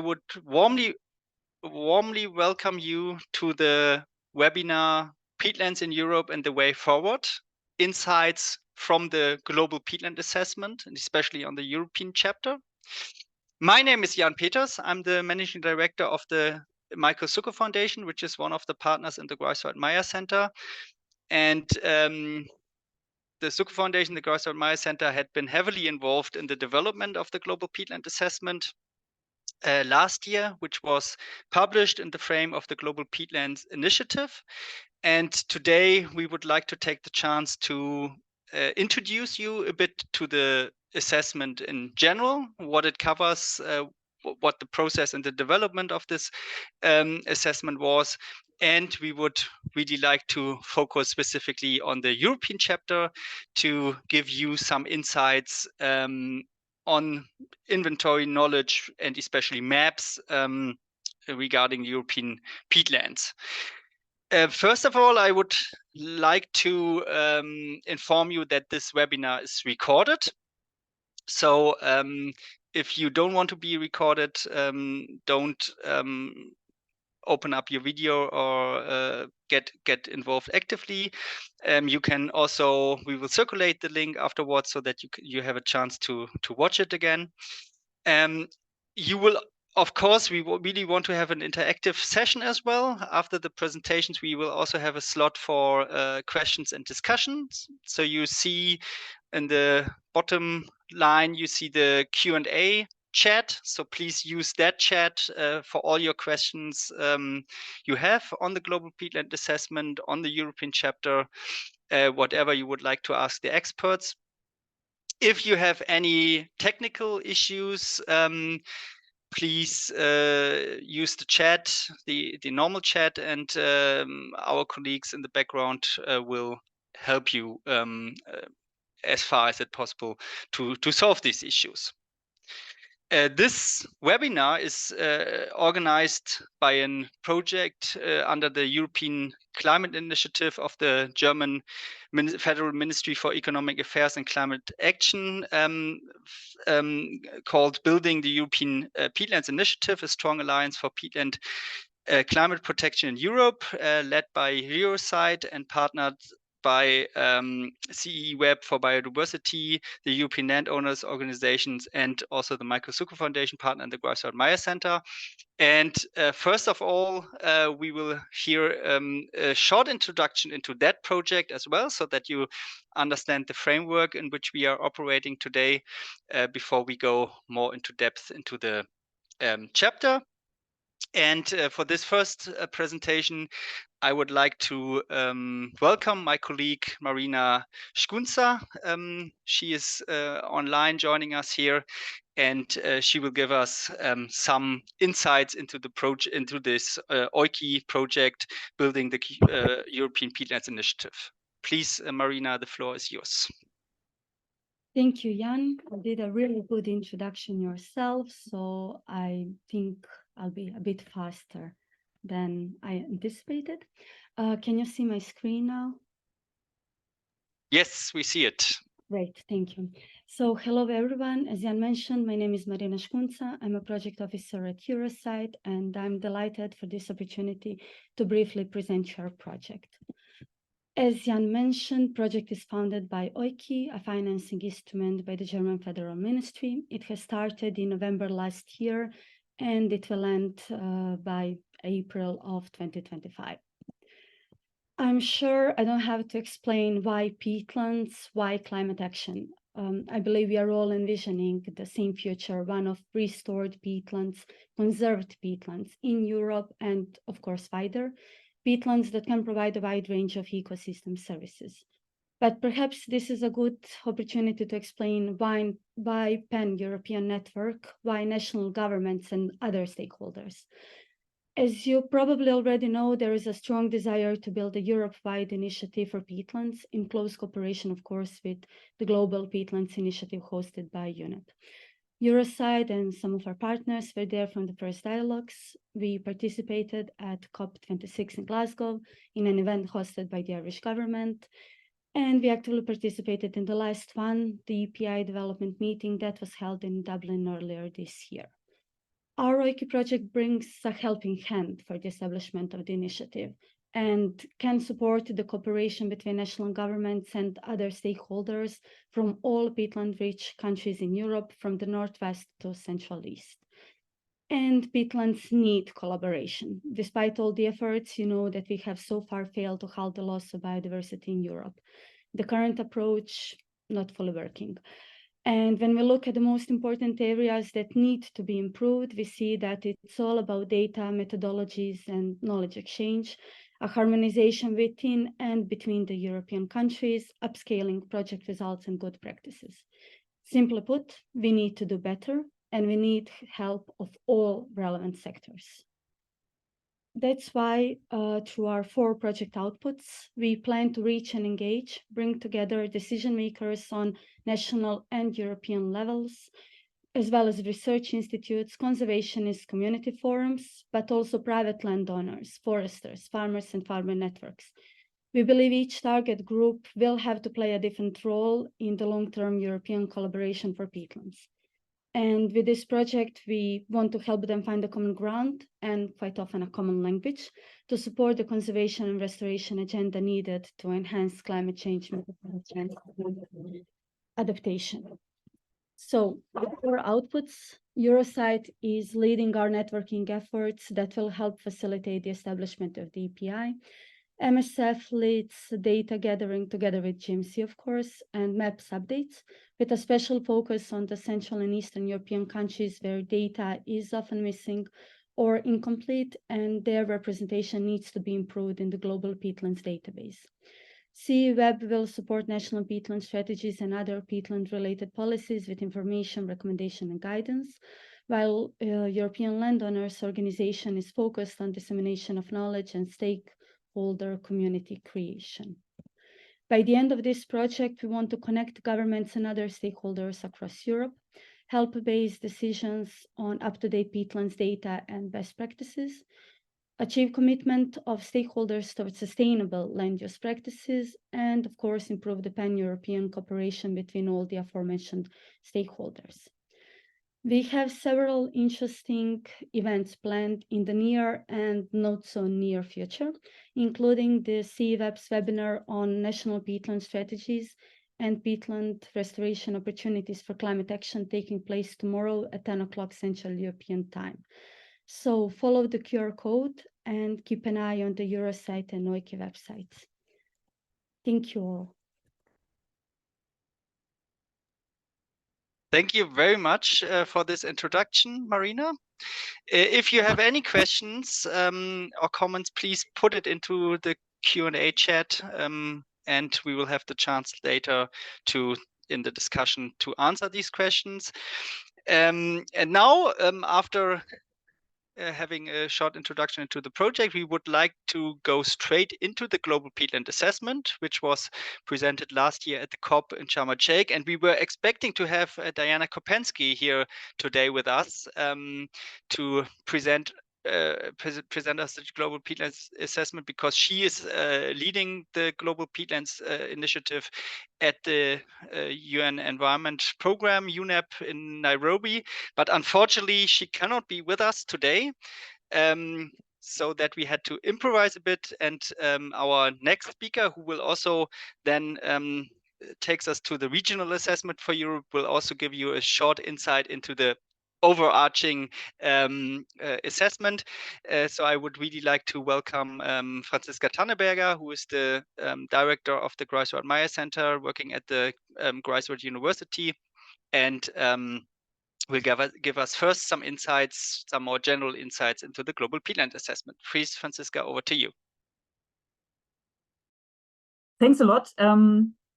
would warmly welcome you to the webinar Peatlands in Europe and the Way Forward, Insights from the Global Peatland Assessment, and especially on the European chapter. My name is Jan Peters. I'm the Managing Director of the Michael Succow Foundation, which is one of the partners in the Greifswald Mire Centre. And the Succow Foundation, the Greifswald Mire Centre, had been heavily involved in the development of the Global Peatland Assessment last year, which was published in the frame of the Global Peatlands Initiative. And today we would like to take the chance to introduce you a bit to the assessment in general, what it covers, what the process and the development of this assessment was. And we would really like to focus specifically on the European chapter to give you some insights on inventory knowledge and especially maps regarding European peatlands. First of all, I would like to inform you that this webinar is recorded. So if you don't want to be recorded, don't open up your video or get involved actively. You can also, we will circulate the link afterwards so that you have a chance to watch it again. You will, of course, we really want to have an interactive session as well. After the presentations, we will also have a slot for questions and discussions. So you see in the bottom line, you see the Q&A chat. So please use that chat for all your questions you have on the Global Peatland Assessment, on the European chapter, whatever you would like to ask the experts. If you have any technical issues, please use the chat, the normal chat, and our colleagues in the background will help you as far as it's possible to solve these issues. This webinar is organized by a project under the European Climate Initiative of the German Federal Ministry for Economic Affairs and Climate Action, called Building the European Peatlands Initiative, a strong alliance for peatland climate protection in Europe, led by Eurosite and partnered by CEEweb for Biodiversity, the European Landowners Organizations, and also the Michael Succow Foundation partner in the Greifswald Mire Centre. And first of all, we will hear a short introduction into that project as well, so that you understand the framework in which we are operating today before we go more into depth into the chapter. And for this first presentation, I would like to welcome my colleague Marina Szkunca. She is online joining us here, and she will give us some insights into the project, into this EUKI project, building the European Peatlands Initiative. Please, Marina, the floor is yours. Thank you, Jan. You did a really good introduction yourself, so I think I'll be a bit faster than I anticipated. Can you see my screen now? Yes, we see it. Great, thank you. So hello, everyone. As Jan mentioned, my name is Marina Szkunca. I'm a project officer at Eurosite, and I'm delighted for this opportunity to briefly present your project. As Jan mentioned, project is founded by EUKI, a financing instrument by the German Federal Ministry. It has started in November last year, and it will end by April of 2025. I'm sure I don't have to explain why peatlands, why climate action. I believe we are all envisioning the same future, one of restored peatlands, conserved peatlands in Europe, and of course wider, peatlands that can provide a wide range of ecosystem services. But perhaps this is a good opportunity to explain why pan-European network, why national governments and other stakeholders. As you probably already know, there is a strong desire to build a Europe-wide initiative for peatlands in close cooperation, of course, with the Global Peatlands Initiative hosted by UNEP. Eurosite and some of our partners were there from the first dialogues. We participated at COP26 in Glasgow in an event hosted by the Irish government. And we actively participated in the last one, the EPI development meeting that was held in Dublin earlier this year. Our EUKI project brings a helping hand for the establishment of the initiative and can support the cooperation between national governments and other stakeholders from all peatland-rich countries in Europe, from the Northwest to Central East. And peatlands need collaboration. Despite all the efforts, you know that we have so far failed to halt the loss of biodiversity in Europe. The current approach not fully working. And when we look at the most important areas that need to be improved, we see that it's all about data, methodologies, and knowledge exchange, a harmonization within and between the European countries, upscaling project results and good practices. Simply put, we need to do better, and we need help of all relevant sectors. That's why through our 4 project outputs, we plan to reach and engage, bring together decision makers on national and European levels, as well as research institutes, conservationists, community forums, but also private landowners, foresters, farmers, and farmer networks. We believe each target group will have to play a different role in the long-term European collaboration for peatlands. And with this project, we want to help them find a common ground and quite often a common language to support the conservation and restoration agenda needed to enhance climate change adaptation. So for outputs, Eurosite is leading our networking efforts that will help facilitate the establishment of the EPI. MSF leads data gathering together with GMC, of course, and maps updates, with a special focus on the Central and Eastern European countries where data is often missing or incomplete, and their representation needs to be improved in the Global Peatlands database. CEEweb will support national peatland strategies and other peatland-related policies with information, recommendation, and guidance, while European Landowners Organisation is focused on dissemination of knowledge and stakeholder community creation. By the end of this project, we want to connect governments and other stakeholders across Europe, help base decisions on up-to-date peatlands data and best practices, achieve commitment of stakeholders towards sustainable land use practices, and of course, improve the pan-European cooperation between all the aforementioned stakeholders. We have several interesting events planned in the near and not so near future, including the CEEweb's webinar on national peatland strategies and peatland restoration opportunities for climate action taking place tomorrow at 10 o'clock Central European Time. So follow the QR code and keep an eye on the Eurosite and EUKI websites. Thank you all. Thank you very much for this introduction, Marina. If you have any questions or comments, please put it into the Q&A chat, and we will have the chance later in the discussion to answer these questions. And now, after having a short introduction into the project, we would like to go straight into the Global Peatland Assessment, which was presented last year at the COP in Sharm el-Sheikh. And we were expecting to have Diana Kopensky here today with us to present us the Global Peatlands Assessment, because she is leading the Global Peatlands Initiative at the UN Environment Program, UNEP, in Nairobi. But unfortunately, she cannot be with us today, so that we had to improvise a bit. And our next speaker, who will also then takes us to the regional assessment for Europe, will also give you a short insight into the overarching assessment. So I would really like to welcome Franziska Tanneberger, who is the director of the Greifswald Mire Centre, working at the Greifswald University, and will give us first some insights, some more general insights into the Global Peatland Assessment. Please, Franziska, over to you. Thanks a lot.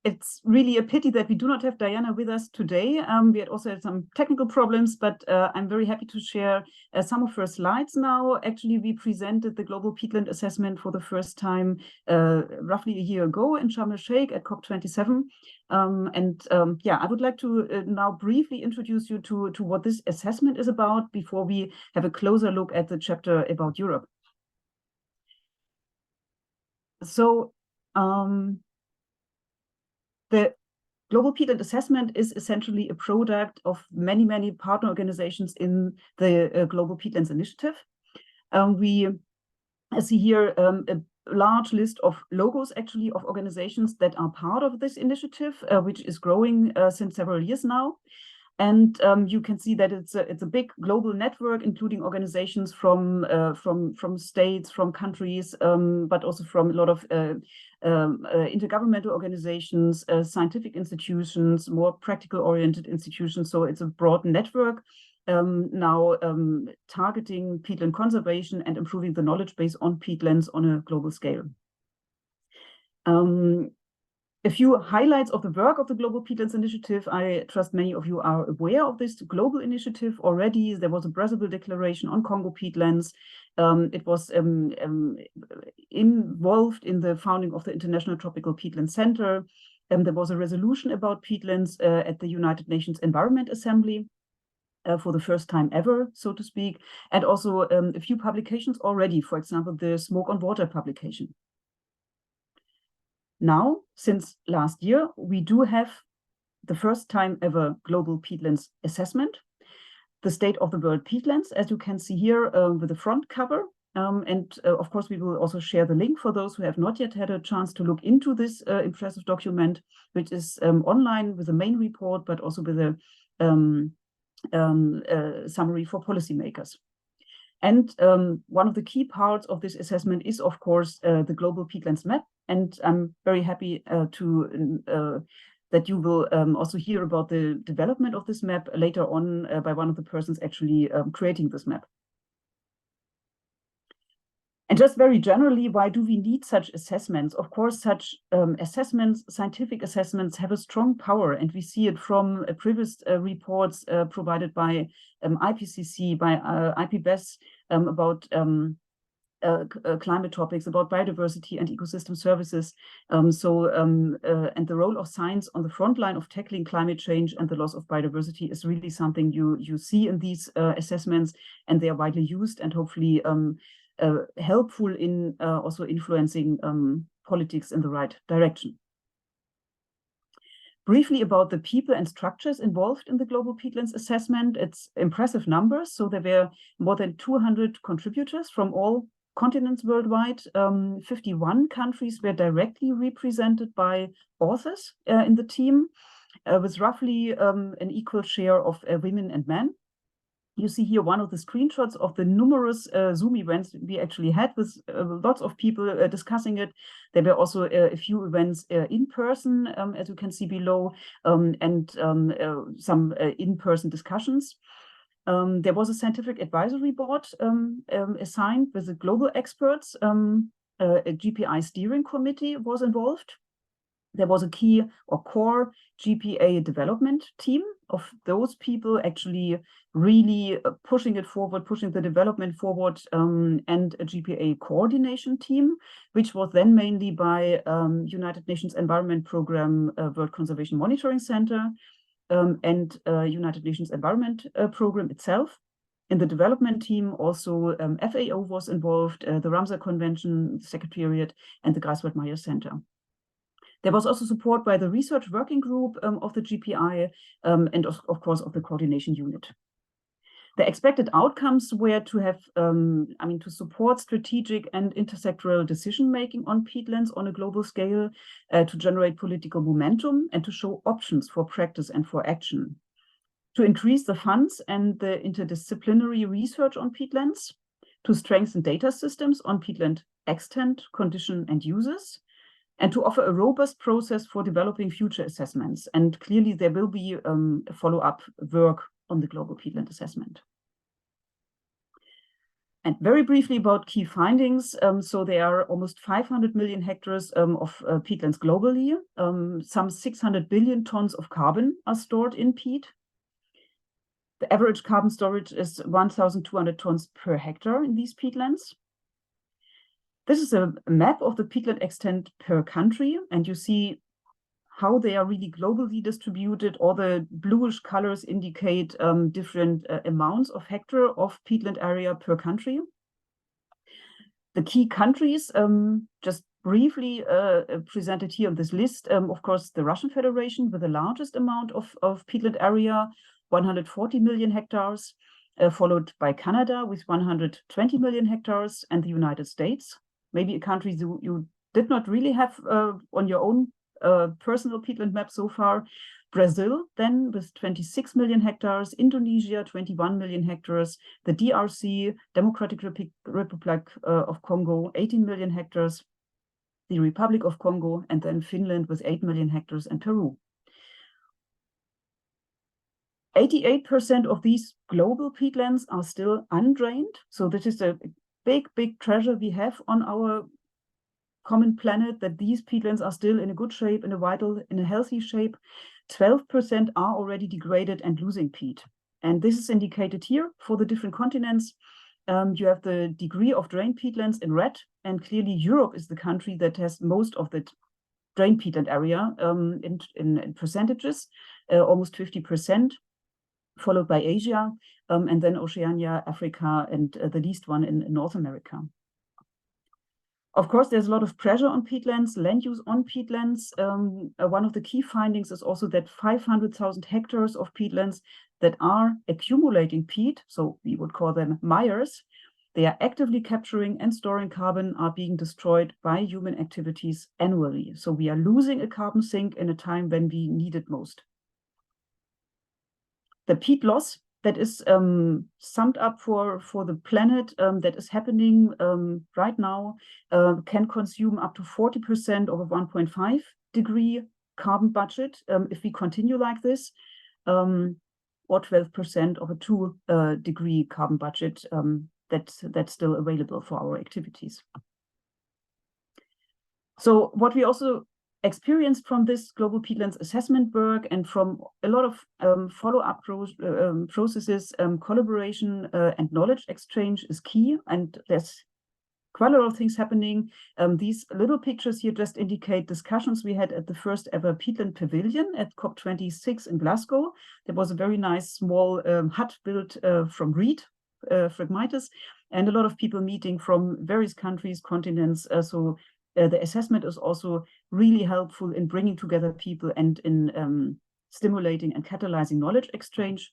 It's really a pity that we do not have Diana with us today. We had also had some technical problems, but I'm very happy to share some of her slides now. Actually, we presented the Global Peatland Assessment for the first time roughly a year ago in Sharm el-Sheikh at COP27. Yeah, I would like to now briefly introduce you to what this assessment is about before we have a closer look at the chapter about Europe. So, the Global Peatland Assessment is essentially a product of many, many partner organizations in the Global Peatlands Initiative. We see here a large list of logos, actually, of organizations that are part of this initiative, which is growing since several years now. And you can see that it's a big global network, including organizations from states, from countries, but also from a lot of intergovernmental organizations, scientific institutions, more practical-oriented institutions. So it's a broad network now targeting peatland conservation and improving the knowledge base on peatlands on a global scale. A few highlights of the work of the Global Peatlands Initiative. I trust many of you are aware of this global initiative already. There was a Brazzaville Declaration on Congo peatlands. It was involved in the founding of the International Tropical Peatland Centre. There was a resolution about peatlands at the United Nations Environment Assembly for the first time ever, so to speak. And also a few publications already, for example, the Smoke on Water publication. Now, since last year, we do have the first time ever Global Peatlands Assessment, the state of the world peatlands, as you can see here with the front cover. Of course, we will also share the link for those who have not yet had a chance to look into this impressive document, which is online with the main report, but also with a summary for policymakers. And one of the key parts of this assessment is, of course, the Global Peatlands Map. And I'm very happy that you will also hear about the development of this map later on by one of the persons actually creating this map. And just very generally, why do we need such assessments? Of course, such assessments, scientific assessments, have a strong power, and we see it from previous reports provided by IPCC, by IPBES about climate topics, about biodiversity and ecosystem services. And the role of science on the front line of tackling climate change and the loss of biodiversity is really something you see in these assessments, and they are widely used and hopefully helpful in also influencing politics in the right direction. Briefly about the people and structures involved in the Global Peatlands Assessment. It's impressive numbers. So there were more than 200 contributors from all continents worldwide. 51 countries were directly represented by authors in the team, with roughly an equal share of women and men. You see here one of the screenshots of the numerous Zoom events we actually had with lots of people discussing it. There were also a few events in person, as you can see below, and some in-person discussions. There was a scientific advisory board assigned with the global experts. A GPI steering committee was involved. There was a key or core GPA development team of those people actually really pushing it forward, pushing the development forward, and a GPA coordination team, which was then mainly by United Nations Environment Programme World Conservation Monitoring Center and United Nations Environment Programme itself. In the development team, also FAO was involved, the Ramsar Convention Secretariat, and the Greifswald Mire Centre. There was also support by the research working group of the GPI and of course of the coordination unit. The expected outcomes were to have, to support strategic and intersectoral decision-making on peatlands on a global scale, to generate political momentum and to show options for practice and for action, to increase the funds and the interdisciplinary research on peatlands, to strengthen data systems on peatland extent, condition, and uses, and to offer a robust process for developing future assessments. And clearly there will be a follow-up work on the Global Peatland Assessment. And very briefly about key findings. So there are almost 500 million hectares of peatlands globally. Some 600 billion tons of carbon are stored in peat. The average carbon storage is 1,200 tons per hectare in these peatlands. This is a map of the peatland extent per country, and you see how they are really globally distributed. All the bluish colors indicate different amounts of hectare of peatland area per country. The key countries, just briefly presented here on this list, of course, the Russian Federation with the largest amount of peatland area, 140 million hectares, followed by Canada with 120 million hectares, and the United States, maybe a country you did not really have on your own personal peatland map so far. Brazil then with 26 million hectares, Indonesia 21 million hectares, the DRC, Democratic Republic of Congo, 18 million hectares, the Republic of Congo, and then Finland with 8 million hectares, and Peru. 88% of these global peatlands are still undrained. So this is a big, big treasure we have on our common planet, that these peatlands are still in a good shape, in a healthy shape. 12% are already degraded and losing peat. And this is indicated here for the different continents. You have the degree of drained peatlands in red, and clearly Europe is the country that has most of the drained peatland area in percentages, almost 50%, followed by Asia, and then Oceania, Africa, and the least one in North America. Of course, there's a lot of pressure on peatlands, land use on peatlands. One of the key findings is also that 500,000 hectares of peatlands that are accumulating peat, so we would call them mires, they are actively capturing and storing carbon, are being destroyed by human activities annually. So we are losing a carbon sink in a time when we need it most. The peat loss that is summed up for the planet that is happening right now can consume up to 40% of a 1.5 degree carbon budget if we continue like this, or 12% of a 2 degree carbon budget that's still available for our activities. So what we also experienced from this Global Peatlands Assessment work and from a lot of follow-up processes, collaboration and knowledge exchange is key, and there's quite a lot of things happening. These little pictures here just indicate discussions we had at the first ever Peatland Pavilion at COP26 in Glasgow. There was a very nice small hut built from reed, phragmites, and a lot of people meeting from various countries, continents. So the assessment is also really helpful in bringing together people and in stimulating and catalyzing knowledge exchange.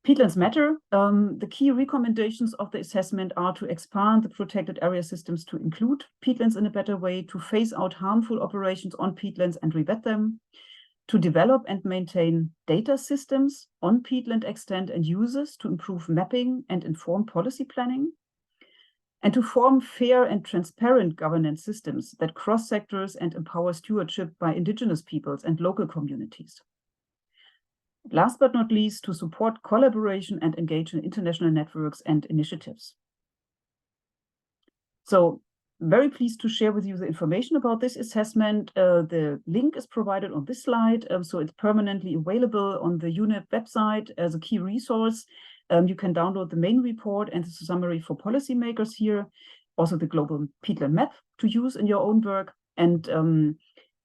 Peatlands matter. The key recommendations of the assessment are to expand the protected area systems to include peatlands in a better way, to phase out harmful operations on peatlands and revet them, to develop and maintain data systems on peatland extent and uses to improve mapping and inform policy planning, and to form fair and transparent governance systems that cross sectors and empower stewardship by indigenous peoples and local communities. Last but not least, to support collaboration and engage in international networks and initiatives. So, very pleased to share with you the information about this assessment. The link is provided on this slide, so it's permanently available on the UNEP website as a key resource. You can download the main report and the summary for policymakers here, also the Global Peatland Map to use in your own work. And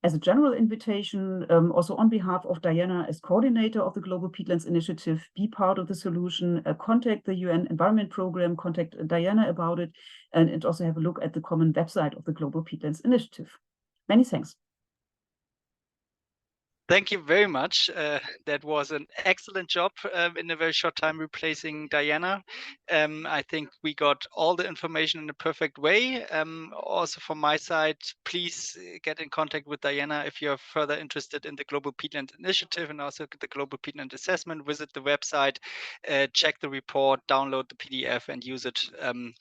as a general invitation, also on behalf of Diana as coordinator of the Global Peatlands Initiative, be part of the solution, contact the UN Environment Programme, contact Diana about it, and also have a look at the common website of the Global Peatlands Initiative. Many thanks. Thank you very much. That was an excellent job in a very short time replacing Diana. I think we got all the information in a perfect way. Also from my side, please get in contact with Diana if you're further interested in the Global Peatland Initiative and also the Global Peatland Assessment. Visit the website, check the report, download the PDF and use it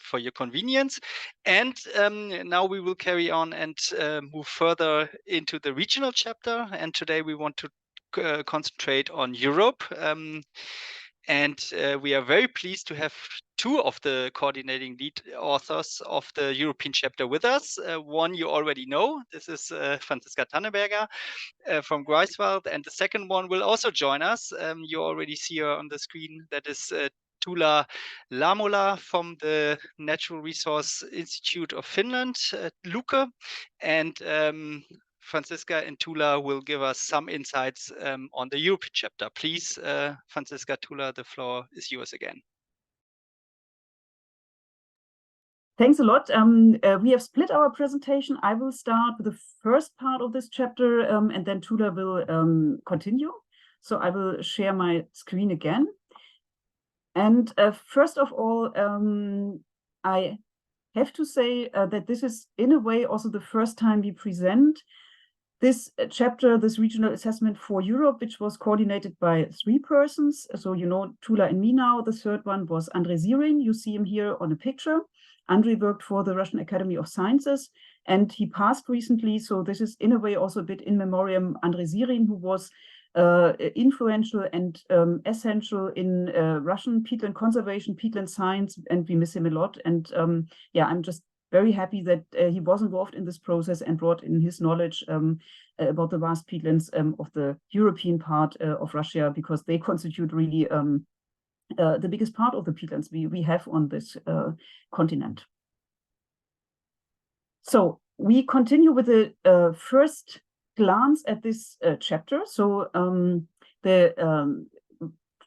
for your convenience. And now we will carry on and move further into the regional chapter. And today we want to concentrate on Europe. And we are very pleased to have two of the coordinating lead authors of the European chapter with us. One you already know, this is Franziska Tanneberger from Greifswald, and the second one will also join us. You already see her on the screen, that is Tuula Lamola from the Natural Resource Institute of Finland, Luke, and Franziska and Tuula will give us some insights on the European chapter. Please, Franziska, Tuula, the floor is yours again. Thanks a lot. We have split our presentation. I will start with the first part of this chapter, and then Tula will continue. So I will share my screen again. And first of all, I have to say that this is, in a way, also the first time we present this chapter, this regional assessment for Europe, which was coordinated by 3 persons. So, you know, Tula and me now. The third one was Andrei Zirin. You see him here on a picture. Andrei worked for the Russian Academy of Sciences, and he passed recently. So this is, in a way, also a bit in memoriam Andrei Zirin, who was influential and essential in Russian peatland conservation, peatland science, and we miss him a lot. And yeah, I'm just very happy that he was involved in this process and brought in his knowledge about the vast peatlands of the European part of Russia, because they constitute really the biggest part of the peatlands we have on this continent. So we continue with the first glance at this chapter. So the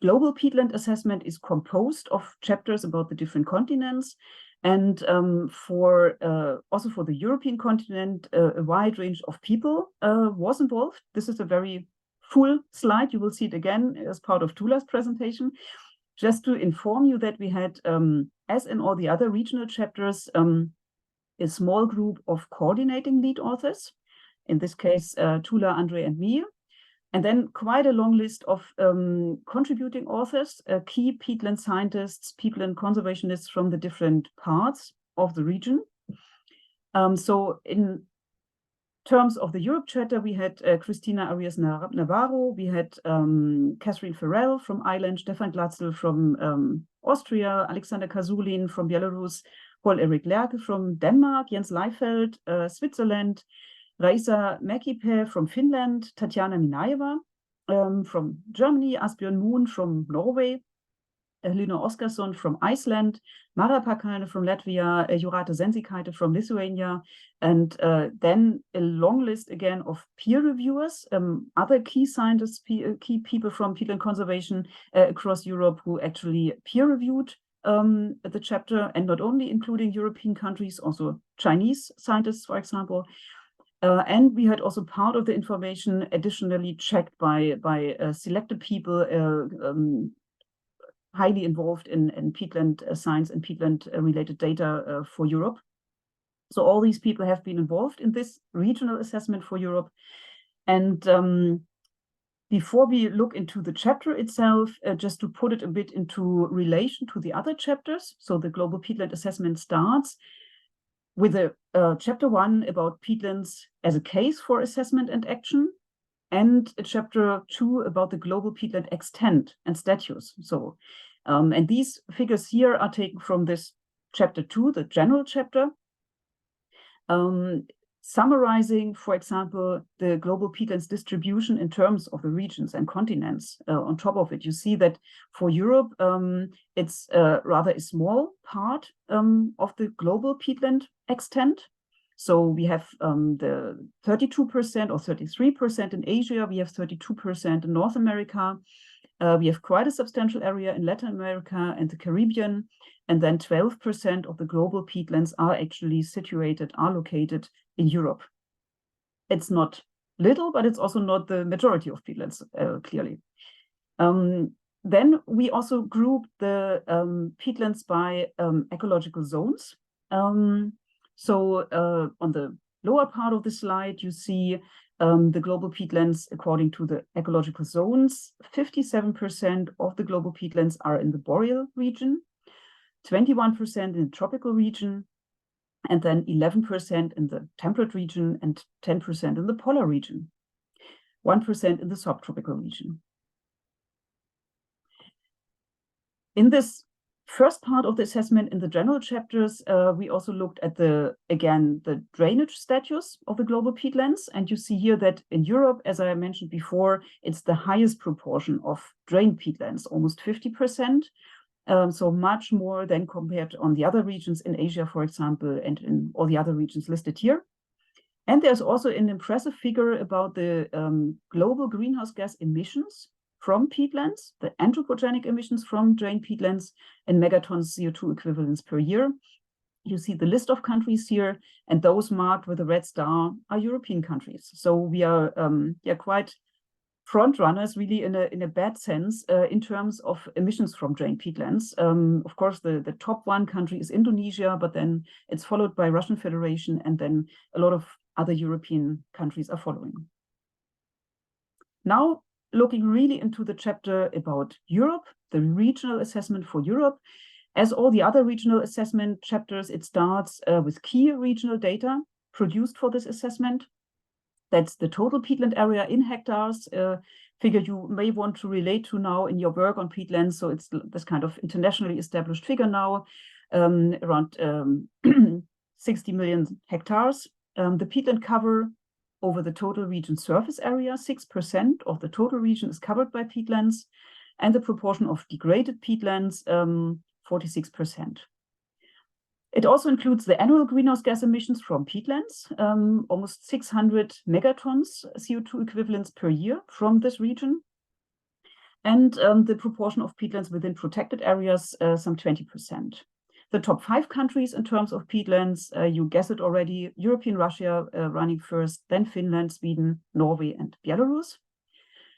Global Peatland Assessment is composed of chapters about the different continents. And also for the European continent, a wide range of people was involved. This is a very full slide. You will see it again as part of Tula's presentation. Just to inform you that we had, as in all the other regional chapters, a small group of coordinating lead authors, in this case, Tula, Andrei, and me. And then quite a long list of contributing authors, key peatland scientists, peatland conservationists from the different parts of the region. So in terms of the Europe chapter, we had Cristina Arias Navarro, we had Catherine Farrell from Ireland, Stefan Glatzel from Austria, Alexander Kazulin from Belarus, Paul-Erik Lerche from Denmark, Jens Leifeld, Switzerland, Raisa Mäkipää from Finland, Tatjana Minaeva from Germany, Asbjørn Moon from Norway, Lina Oskarsson from Iceland, Mara Pakainen from Latvia, Jurate Zensikaite from Lithuania, and then a long list again of peer reviewers, other key scientists, key people from peatland conservation across Europe who actually peer reviewed the chapter, and not only including European countries, also Chinese scientists, for example. And we had also part of the information additionally checked by selected people highly involved in peatland science and peatland related data for Europe. So all these people have been involved in this regional assessment for Europe. And before we look into the chapter itself, just to put it a bit into relation to the other chapters. So the Global Peatland Assessment starts with a chapter 1 about peatlands as a case for assessment and action, and a chapter 2 about the global peatland extent and status. So, and these figures here are taken from this chapter 2, the general chapter, summarizing, for example, the global peatlands distribution in terms of the regions and continents. On top of it, you see that for Europe, it's rather a small part of the global peatland extent. So we have the 32% or 33% in Asia, we have 32% in North America, we have quite a substantial area in Latin America and the Caribbean, and then 12% of the global peatlands are actually located in Europe. It's not little, but it's also not the majority of peatlands, clearly. Then we also group the peatlands by ecological zones. So on the lower part of the slide, you see the global peatlands according to the ecological zones. 57% of the global peatlands are in the boreal region, 21% in the tropical region, and then 11% in the temperate region and 10% in the polar region, 1% in the subtropical region. In this first part of the assessment in the general chapters, we also looked at the drainage status of the global peatlands. And you see here that in Europe, as I mentioned before, it's the highest proportion of drained peatlands, almost 50%. So much more than compared on the other regions in Asia, for example, and in all the other regions listed here. And there's also an impressive figure about the global greenhouse gas emissions from peatlands, the anthropogenic emissions from drained peatlands in megatons CO2 equivalents per year. You see the list of countries here, and those marked with a red star are European countries. So we are quite front runners, really, in a bad sense, in terms of emissions from drained peatlands. Of course, the top one country is Indonesia, but then it's followed by Russian Federation, and then a lot of other European countries are following. Now, looking really into the chapter about Europe, the regional assessment for Europe. As all the other regional assessment chapters, it starts with key regional data produced for this assessment. That's the total peatland area in hectares, figure you may want to relate to now in your work on peatlands. So it's this kind of internationally established figure now, around 60 million hectares. The peatland cover over the total region surface area, 6% of the total region is covered by peatlands, and the proportion of degraded peatlands, 46%. It also includes the annual greenhouse gas emissions from peatlands, almost 600 megatons CO2 equivalents per year from this region, and the proportion of peatlands within protected areas, some 20%. The top 5 countries in terms of peatlands, you guess it already, European Russia running first, then Finland, Sweden, Norway, and Belarus.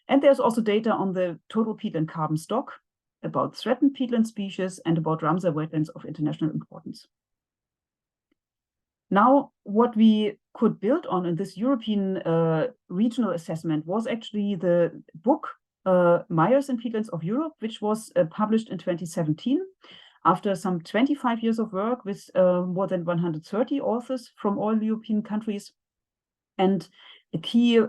And there's also data on the total peatland carbon stock, about threatened peatland species, and about Ramsar wetlands of international importance. Now, what we could build on in this European regional assessment was actually the book Mires and Peatlands of Europe, which was published in 2017 after some 25 years of work with more than 130 authors from all European countries. And a key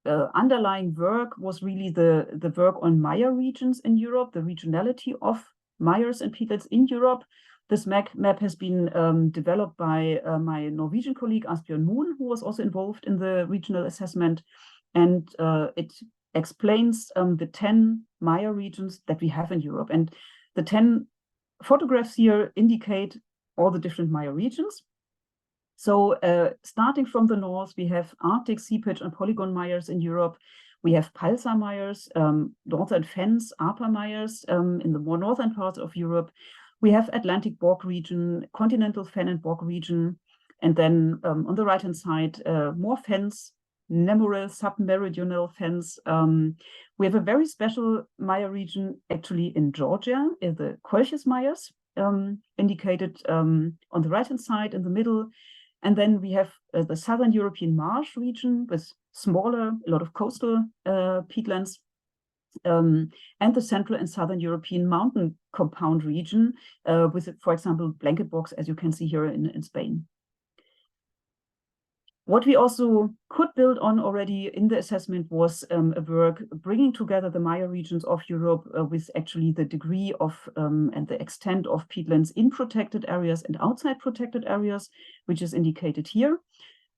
underlying work was really the work on mire regions in Europe, the regionality of mires and peatlands in Europe. This map has been developed by my Norwegian colleague Asbjørn Moen, who was also involved in the regional assessment. And it explains the 10 mire regions that we have in Europe. And the 10 photographs here indicate all the different mire regions. So starting from the north, we have Arctic, sea pitch, and polygon mires in Europe. We have Palsar mires, northern fens, Arpa mires in the more northern parts of Europe. We have Atlantic bog region, continental fen and bog region. And then on the right-hand side, more fens, Nemoral submeridional fens. We have a very special mire region actually in Georgia, in the Kolchis mires, indicated on the right-hand side in the middle. And then we have the southern European marsh region with smaller, a lot of coastal peatlands, and the central and southern European mountain compound region with, for example, blanket bogs, as you can see here in Spain. What we also could build on already in the assessment was a work bringing together the mire regions of Europe with actually the degree of and the extent of peatlands in protected areas and outside protected areas, which is indicated here.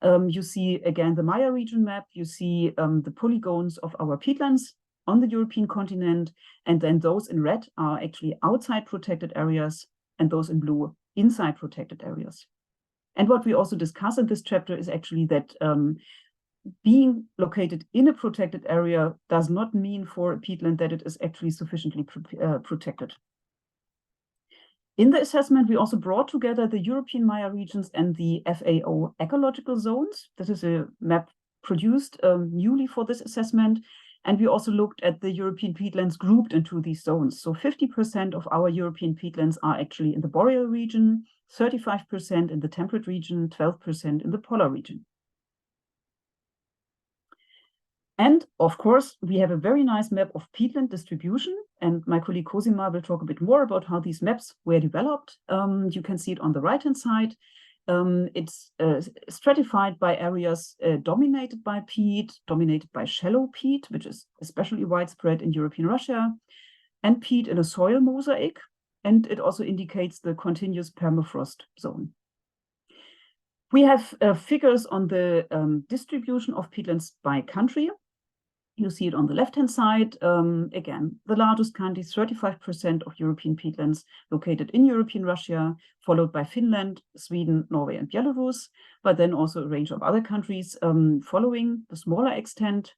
You see again the mire region map, you see the polygons of our peatlands on the European continent, and then those in red are actually outside protected areas, and those in blue inside protected areas. And what we also discuss in this chapter is actually that being located in a protected area does not mean for a peatland that it is actually sufficiently protected. In the assessment, we also brought together the European mire regions and the FAO ecological zones. This is a map produced newly for this assessment. And we also looked at the European peatlands grouped into these zones. So 50% of our European peatlands are actually in the boreal region, 35% in the temperate region, 12% in the polar region. And of course, we have a very nice map of peatland distribution. And my colleague Cosima will talk a bit more about how these maps were developed. You can see it on the right-hand side. It's stratified by areas dominated by peat, dominated by shallow peat, which is especially widespread in European Russia, and peat in a soil mosaic. And it also indicates the continuous permafrost zone. We have figures on the distribution of peatlands by country. You see it on the left-hand side. Again, the largest countries, 35% of European peatlands located in European Russia, followed by Finland, Sweden, Norway, and Belarus, but then also a range of other countries following the smaller extent.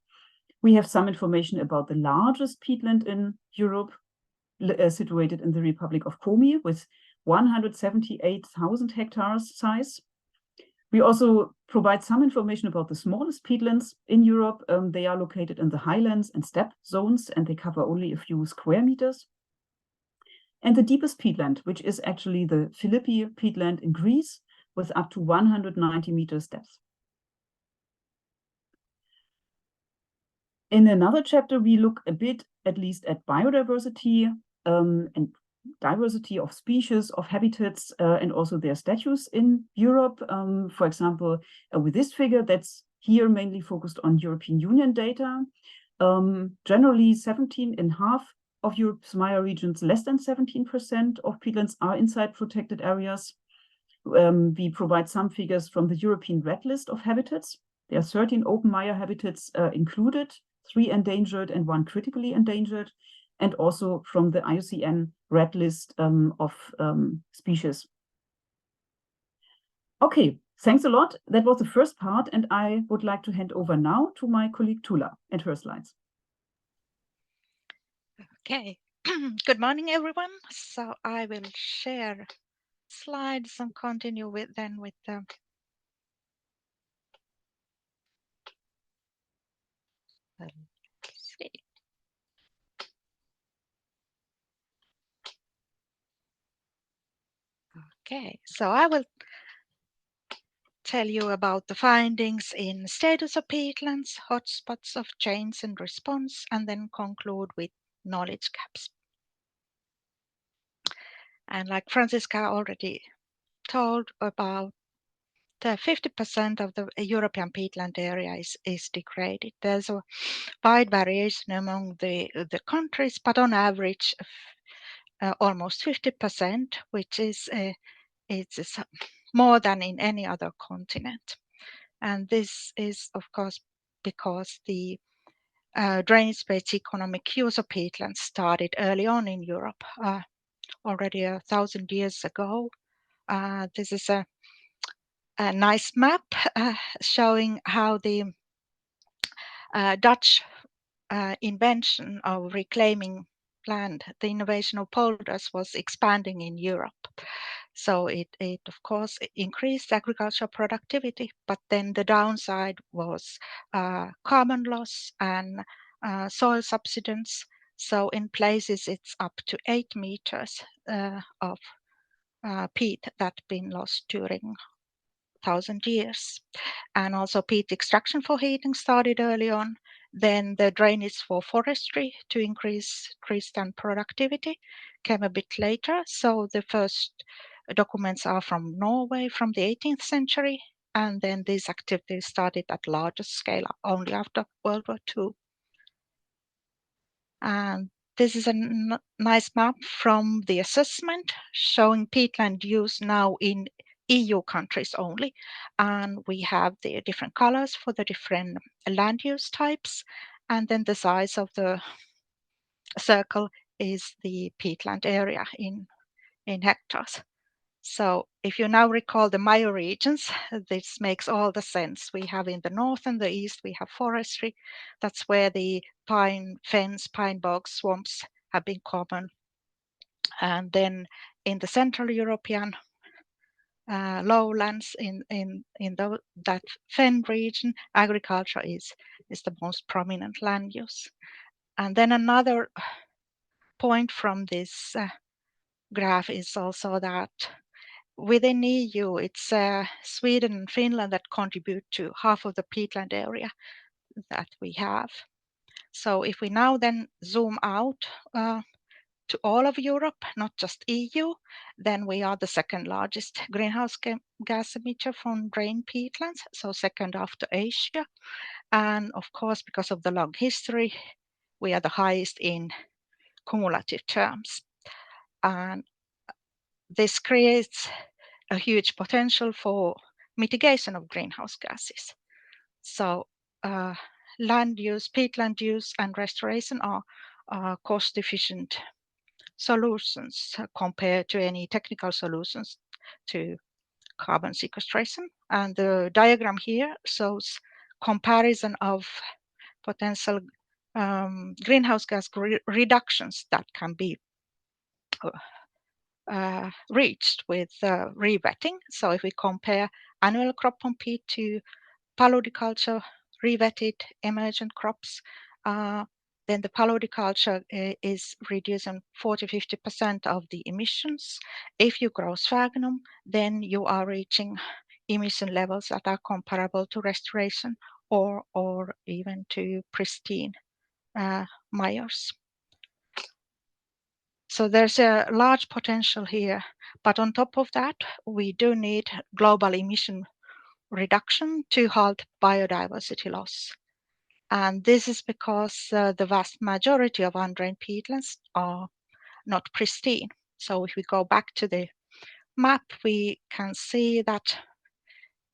We have some information about the largest peatland in Europe, situated in the Republic of Komi with 178,000 hectares size. We also provide some information about the smallest peatlands in Europe. They are located in the highlands and steppe zones, and they cover only a few square meters. And the deepest peatland, which is actually the Philippi peatland in Greece, with up to 190 meters depth. In another chapter, we look a bit, at least, at biodiversity and diversity of species, of habitats, and also their status in Europe. For example, with this figure, that's here mainly focused on European Union data. Generally, 17.5% of Europe's Mire regions, less than 17% of peatlands are inside protected areas. We provide some figures from the European Red List of habitats. There are 13 open mire habitats included, 3 endangered and 1 critically endangered, and also from the IUCN Red List of species. Okay, thanks a lot. That was the first part, and I would like to hand over now to my colleague Tula and her slides. Okay, good morning, everyone. So I will share slides and continue with the let's see. Okay, so I will tell you about the findings in status of peatlands, hotspots of change and response, and then conclude with knowledge gaps. And like Franziska already told, about 50% of the European peatland area is degraded. There's a wide variation among the countries, but on average, almost 50%, which is it's more than in any other continent. And this is, of course, because the drainage-based economic use of peatlands started early on in Europe, already 1,000 years ago. This is a nice map showing how the Dutch invention of reclaiming land, the innovation of polders, was expanding in Europe. So it of course increased agricultural productivity, but then the downside was carbon loss and soil subsidence. So in places it's up to 8 meters of peat that been lost during 1,000 years. And also peat extraction for heating started early on. Then the drainage for forestry to increase tree stand productivity came a bit later. So the first documents are from Norway from the 18th century. And then these activities started at larger scale only after World War II. And this is a nice map from the assessment showing peatland use now in EU countries only. And we have the different colors for the different land use types. And then the size of the circle is the peatland area in hectares. So if you now recall the Mire regions, this makes all the sense. We have in the north and the east, we have forestry. That's where the pine fens, pine bogs, swamps have been common. And then in the Central European lowlands, in that fen region, agriculture is the most prominent land use. And then another point from this graph is also that within EU, it's Sweden and Finland that contribute to half of the peatland area that we have. So if we now then zoom out to all of Europe, not just EU, then we are the second largest greenhouse gas emitter from drained peatlands, so second after Asia. And of course, because of the long history, we are the highest in cumulative terms. And this creates a huge potential for mitigation of greenhouse gases. So land use, peatland use and restoration are cost-efficient solutions compared to any technical solutions to carbon sequestration. And the diagram here shows comparison of potential greenhouse gas reductions that can be reached with revetting. So if we compare annual crop on peat to paludiculture revetted emergent crops, then the paludiculture is reducing 40–50% of the emissions. If you grow sphagnum, then you are reaching emission levels that are comparable to restoration or even to pristine mires. So there's a large potential here, but on top of that, we do need global emission reduction to halt biodiversity loss. And this is because the vast majority of undrained peatlands are not pristine. So if we go back to the map, we can see that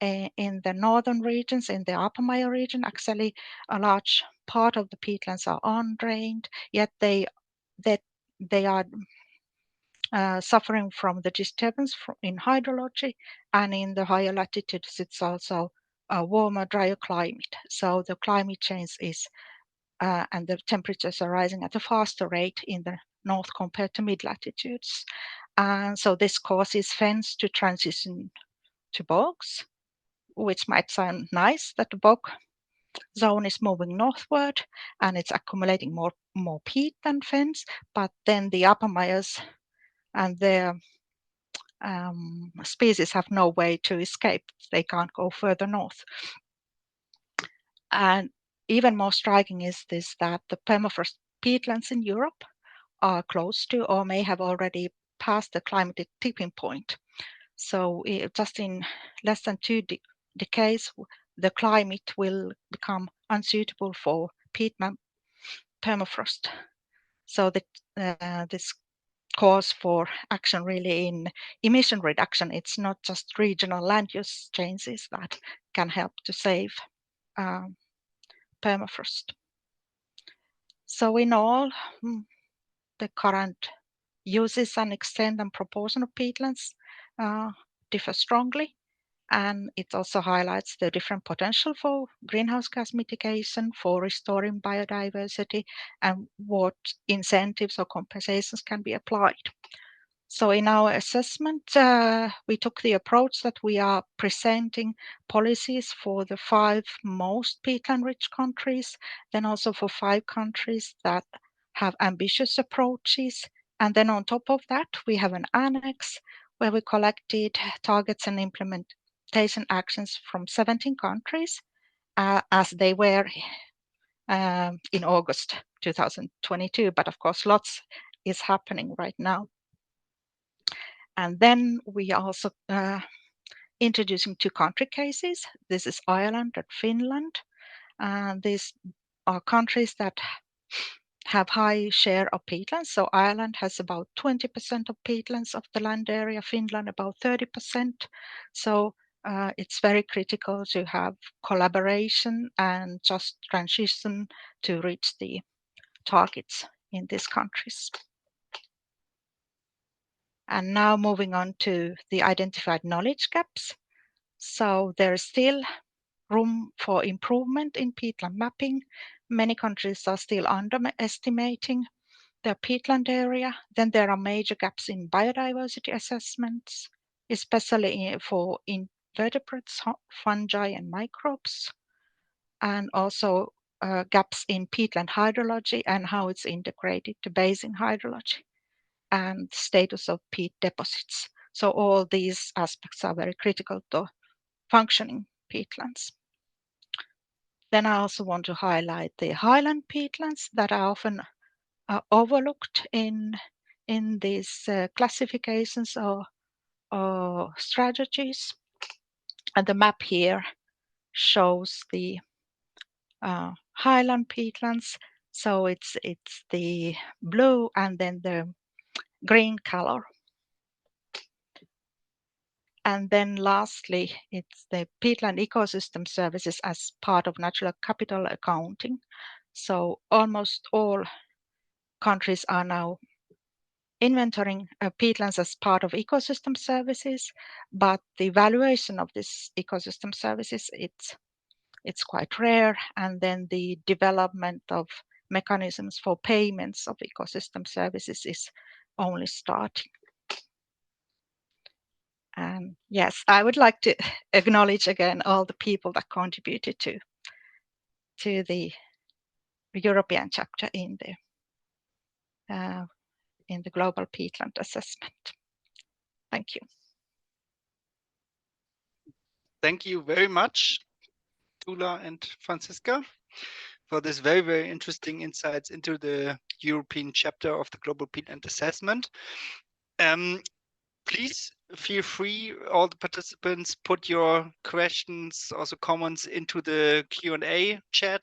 in the northern regions, in the Upper Mire region, actually a large part of the peatlands are undrained, yet they are suffering from the disturbance in hydrology, and in the higher latitudes it's also a warmer, drier climate. So the climate change is and the temperatures are rising at a faster rate in the north compared to mid-latitudes. And so this causes fens to transition to bogs, which might sound nice that the bog zone is moving northward and it's accumulating more peat than fens, but then the upper mires and their species have no way to escape. They can't go further north. And even more striking is this, that the permafrost peatlands in Europe are close to or may have already passed the climatic tipping point. So just in less than 2 decades, the climate will become unsuitable for peat permafrost. So that this calls for action really in emission reduction. It's not just regional land use changes that can help to save permafrost. So in all, the current uses and extent and proportion of peatlands differ strongly, and it also highlights the different potential for greenhouse gas mitigation, for restoring biodiversity, and what incentives or compensations can be applied. So in our assessment, we took the approach that we are presenting policies for the 5 most peatland-rich countries, then also for 5 countries that have ambitious approaches. And then on top of that, we have an annex where we collected targets and implementation actions from 17 countries as they were in August 2022. But of course, lots is happening right now. And then we are also introducing 2 country cases. This is Ireland and Finland. And these are countries that have high share of peatlands. So Ireland has about 20% of peatlands of the land area, Finland about 30%. So it's very critical to have collaboration and just transition to reach the targets in these countries. And now moving on to the identified knowledge gaps. So there's still room for improvement in peatland mapping. Many countries are still underestimating their peatland area. Then there are major gaps in biodiversity assessments, especially for invertebrates, fungi and microbes, and also gaps in peatland hydrology and how it's integrated to basin hydrology, and status of peat deposits. So all these aspects are very critical to functioning peatlands. Then I also want to highlight the highland peatlands that are often overlooked in these classifications or strategies. And the map here shows the highland peatlands. So it's the blue and then the green color. And then lastly, it's the peatland ecosystem services as part of natural capital accounting. So almost all countries are now inventorying peatlands as part of ecosystem services, but the evaluation of this ecosystem services, it's quite rare. And then the development of mechanisms for payments of ecosystem services is only starting. And yes, I would like to acknowledge again all the people that contributed to the European chapter in the Global Peatland Assessment. Thank you. Thank you very much, Tula and Franziska, for this very, very interesting insights into the European chapter of the Global Peatland Assessment. Please feel free, all the participants, put your questions, also comments into the Q&A chat.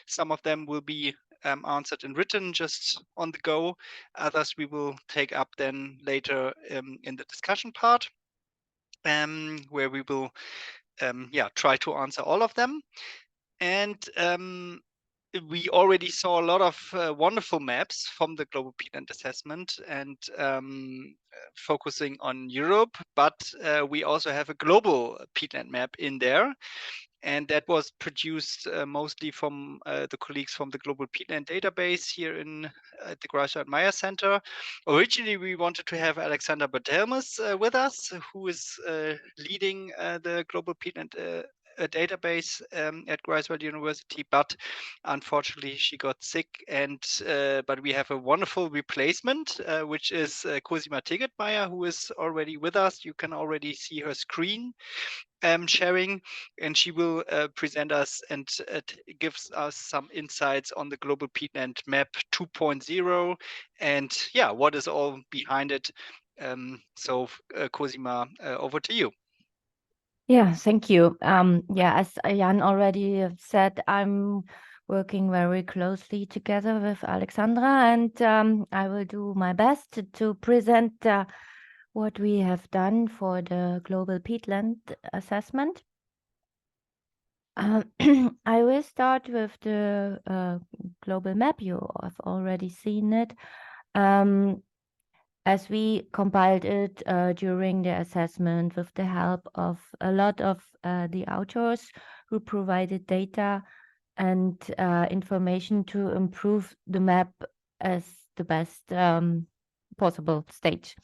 Some of them will be answered in written, just on the go. Others we will take up then later in the discussion part, where we will try to answer all of them. And we already saw a lot of wonderful maps from the Global Peatland Assessment and focusing on Europe, but we also have a global peatland map in there. And that was produced mostly from the colleagues from the Global Peatland database here in the Greifswald Mire Centre. Originally, we wanted to have Alexander Barthelmes with us, who is leading the Global Peatland database at Greifswald University, but unfortunately she got sick. And but we have a wonderful replacement, which is Cosima Tegetmeier, who is already with us. You can already see her screen sharing, and she will present us and gives us some insights on the Global Peatland Map 2.0 and what is all behind it. So Cosima, over to you. Yeah, thank you. As Jan already said, I'm working very closely together with Alexandra, and I will do my best to present what we have done for the Global Peatland Assessment. I will start with the global map. You have already seen it. As we compiled it during the assessment with the help of a lot of the authors who provided data and information to improve the map as the best possible stage.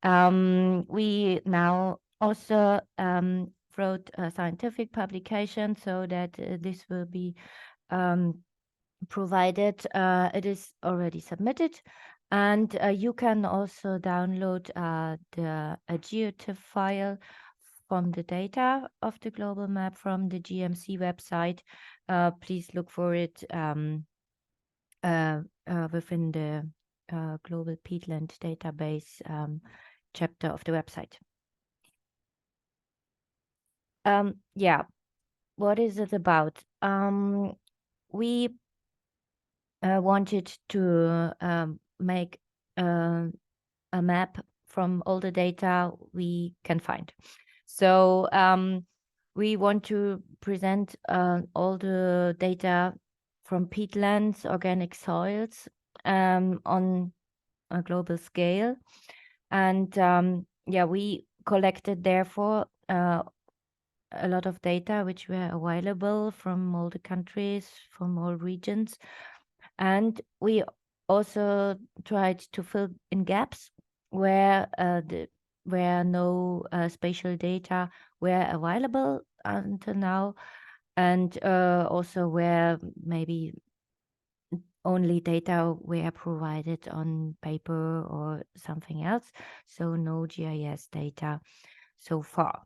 We now also wrote a scientific publication so that this will be provided. It is already submitted, and you can also download the GeoTIFF file from the data of the global map from the GMC website. Please look for it within the Global Peatland database chapter of the website. What is it about? We wanted to make a map from all the data we can find. So we want to present all the data from peatlands, organic soils on a global scale. And we collected therefore a lot of data which were available from all the countries, from all regions. And we also tried to fill in gaps where no spatial data were available until now, and also where maybe only data were provided on paper or something else, so no GIS data so far.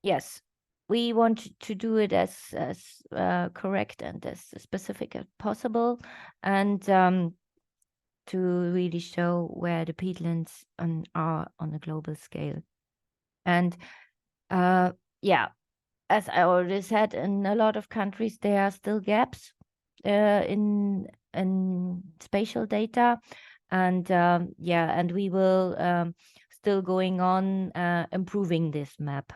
Yes, we want to do it as correct and as specific as possible, and to really show where the peatlands are on a global scale. And as I already said, in a lot of countries there are still gaps in spatial data, and and we will still going on improving this map.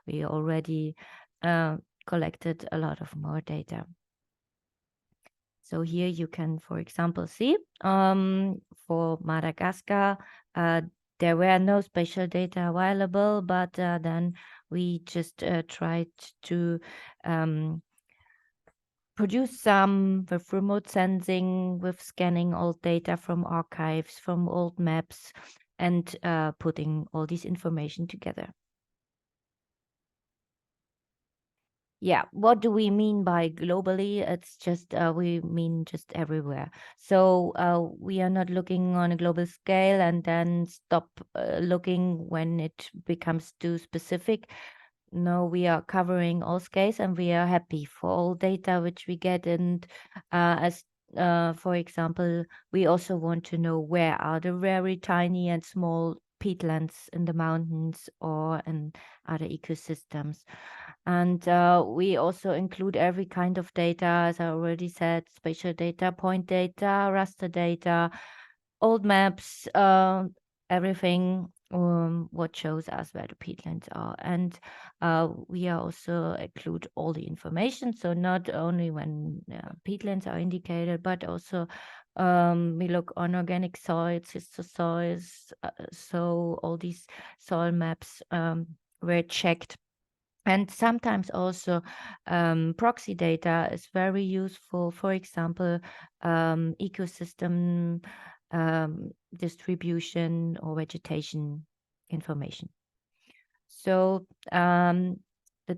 We already collected a lot of more data. So here you can, for example, see for Madagascar, there were no spatial data available, but then we just tried to produce some with remote sensing, with scanning old data from archives, from old maps, and putting all this information together. Yeah, what do we mean by globally? It's just, we mean just everywhere. So we are not looking on a global scale and then stop looking when it becomes too specific. No, we are covering all scales and we are happy for all data which we get. And as for example, we also want to know where are the very tiny and small peatlands in the mountains or in other ecosystems. And we also include every kind of data, as I already said, spatial data, point data, raster data, old maps, everything what shows us where the peatlands are. And we also include all the information. So not only when peatlands are indicated, but also we look on organic soils, histosoils. So all these soil maps were checked. And sometimes also proxy data is very useful. For example, ecosystem distribution or vegetation information. So the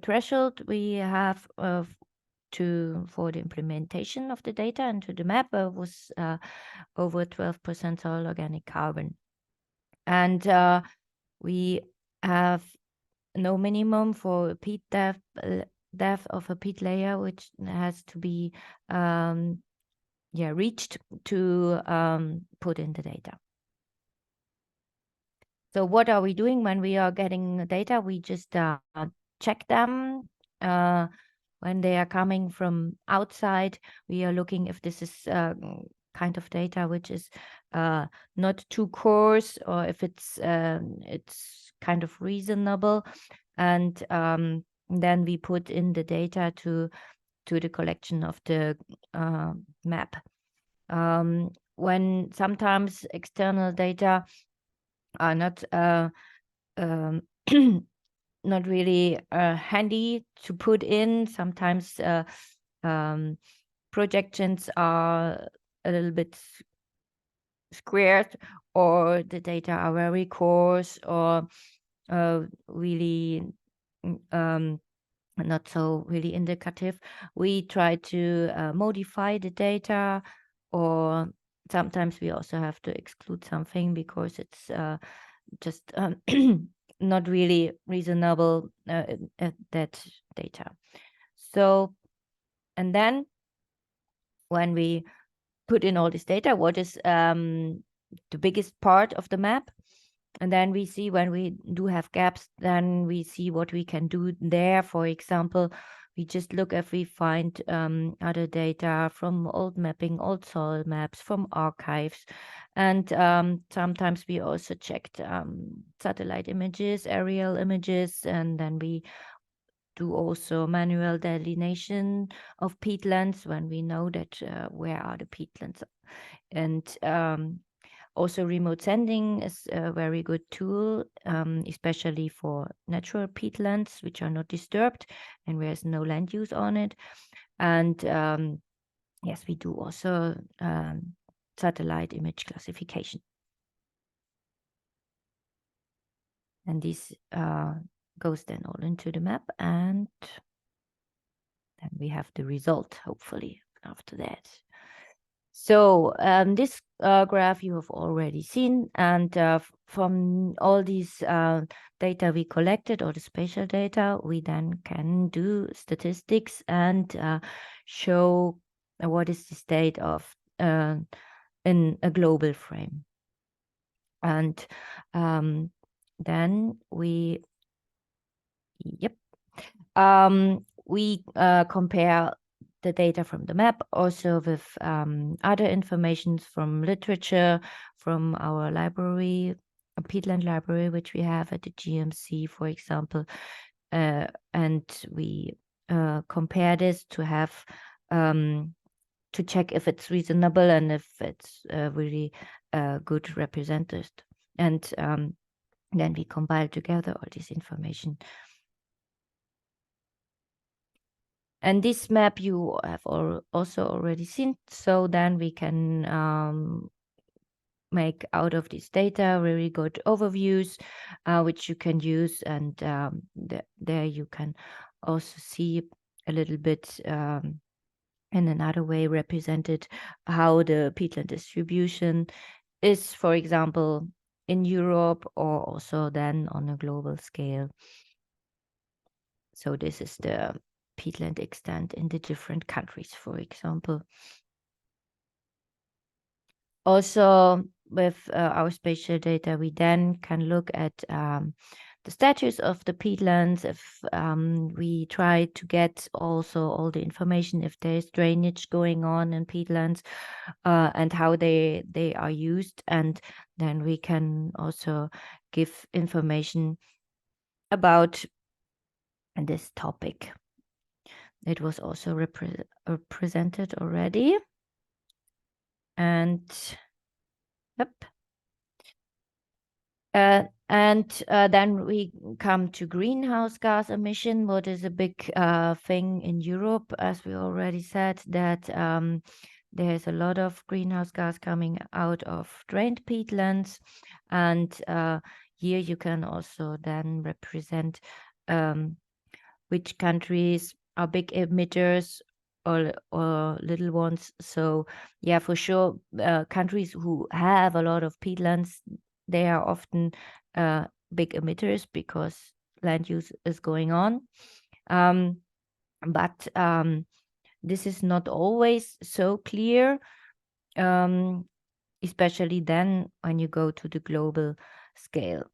threshold we have for the implementation of the data into the map was over 12% soil organic carbon. And we have no minimum for peat depth of a peat layer, which has to be reached to put in the data. So what are we doing when we are getting data? We just check them when they are coming from outside. We are looking if this is kind of data which is not too coarse, or if it's kind of reasonable, and then we put in the data to the collection of the map. When sometimes external data are not not really handy to put in, sometimes projections are a little bit squared, or the data are very coarse, or really not so really indicative. We try to modify the data, or sometimes we also have to exclude something because it's just not really reasonable that data. So, and then when we put in all this data, what is the biggest part of the map? And then we see when we do have gaps, then we see what we can do there. For example, we just look if we find other data from old mapping, old soil maps, from archives. And sometimes we also checked satellite images, aerial images, and then we do also manual delineation of peatlands when we know that where are the peatlands. And also remote sensing is a very good tool, especially for natural peatlands, which are not disturbed and where there's no land use on it. And yes, we do also satellite image classification. And this goes then all into the map, and then we have the result, hopefully, after that. So this graph you have already seen, and from all these data we collected, or the spatial data, we then can do statistics and show what is the state of in a global frame. And then we compare the data from the map also with other information from literature, from our library, a peatland library, which we have at the GMC, for example. And we compare this to have to check if it's reasonable and if it's really good represented. And then we compile together all this information. And this map you have also already seen. So then we can make out of this data really good overviews, which you can use. And there you can also see a little bit in another way represented how the peatland distribution is, for example, in Europe or also then on a global scale. So this is the peatland extent in the different countries, for example. Also, with our spatial data, we then can look at the status of the peatlands. If we try to get also all the information, if there's drainage going on in peatlands and how they are used, and then we can also give information about this topic. It was also represented already. And yep. Then we come to greenhouse gas emission. What is a big thing in Europe, as we already said, that there's a lot of greenhouse gas coming out of drained peatlands. And here you can also then represent which countries are big emitters or little ones. So yeah, for sure, countries who have a lot of peatlands, they are often big emitters because land use is going on. But this is not always so clear, especially then when you go to the global scale.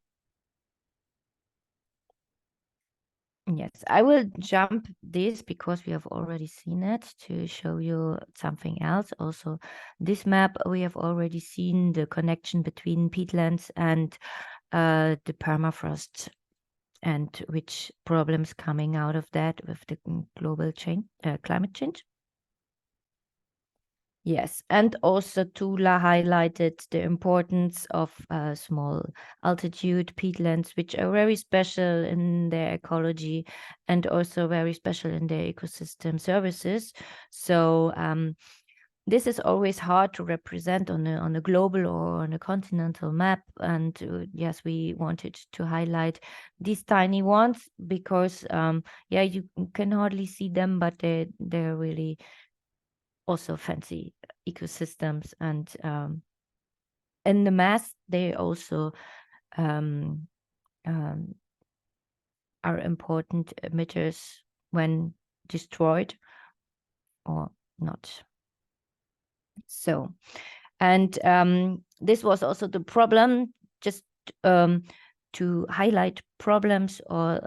Yes, I will jump this because we have already seen it to show you something else. Also, this map, we have already seen the connection between peatlands and the permafrost and which problems coming out of that with the global change, climate change. Yes, and also Tula highlighted the importance of small altitude peatlands, which are very special in their ecology and also very special in their ecosystem services. So this is always hard to represent on a global or on a continental map. And yes, we wanted to highlight these tiny ones because yeah, you can hardly see them, but they're really also fancy ecosystems, and in the mass they also are important emitters when destroyed or not. So, and this was also the problem, just to highlight problems or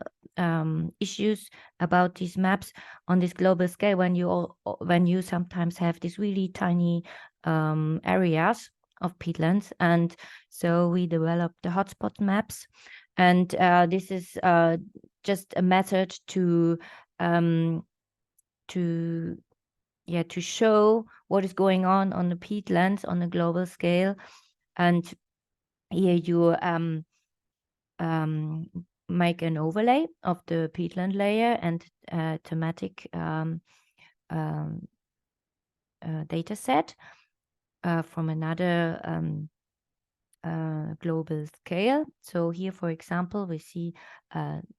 issues about these maps on this global scale when you sometimes have these really tiny areas of peatlands. And so we developed the hotspot maps, and this is just a method to show what is going on the peatlands on a global scale. And here you make an overlay of the peatland layer and thematic data set from another global scale. So here, for example, we see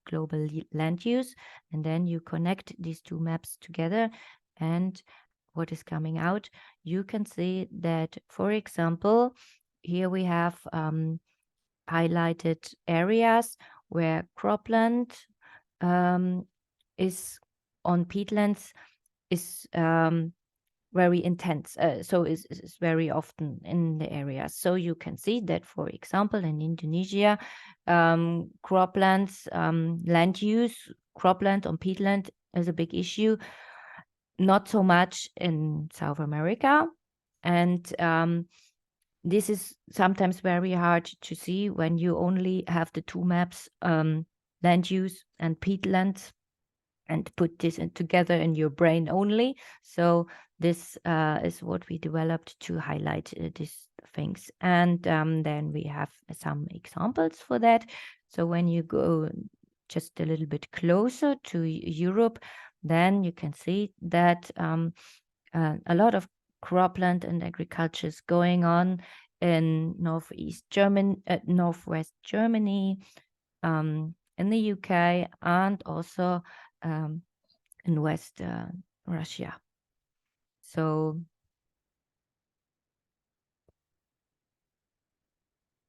global land use, and then you connect these two maps together, and what is coming out, you can see that, for example, here we have highlighted areas where cropland is on peatlands is very intense, so is very often in the area. So you can see that, for example, in Indonesia, croplands, land use, cropland on peatland is a big issue. Not so much in South America, and this is sometimes very hard to see when you only have the two maps, land use and peatlands, and put this together in your brain only. So this is what we developed to highlight these things. And then we have some examples for that. So when you go just a little bit closer to Europe, then you can see that a lot of cropland and agriculture is going on in northwest Germany, in the UK, and also in West Russia. So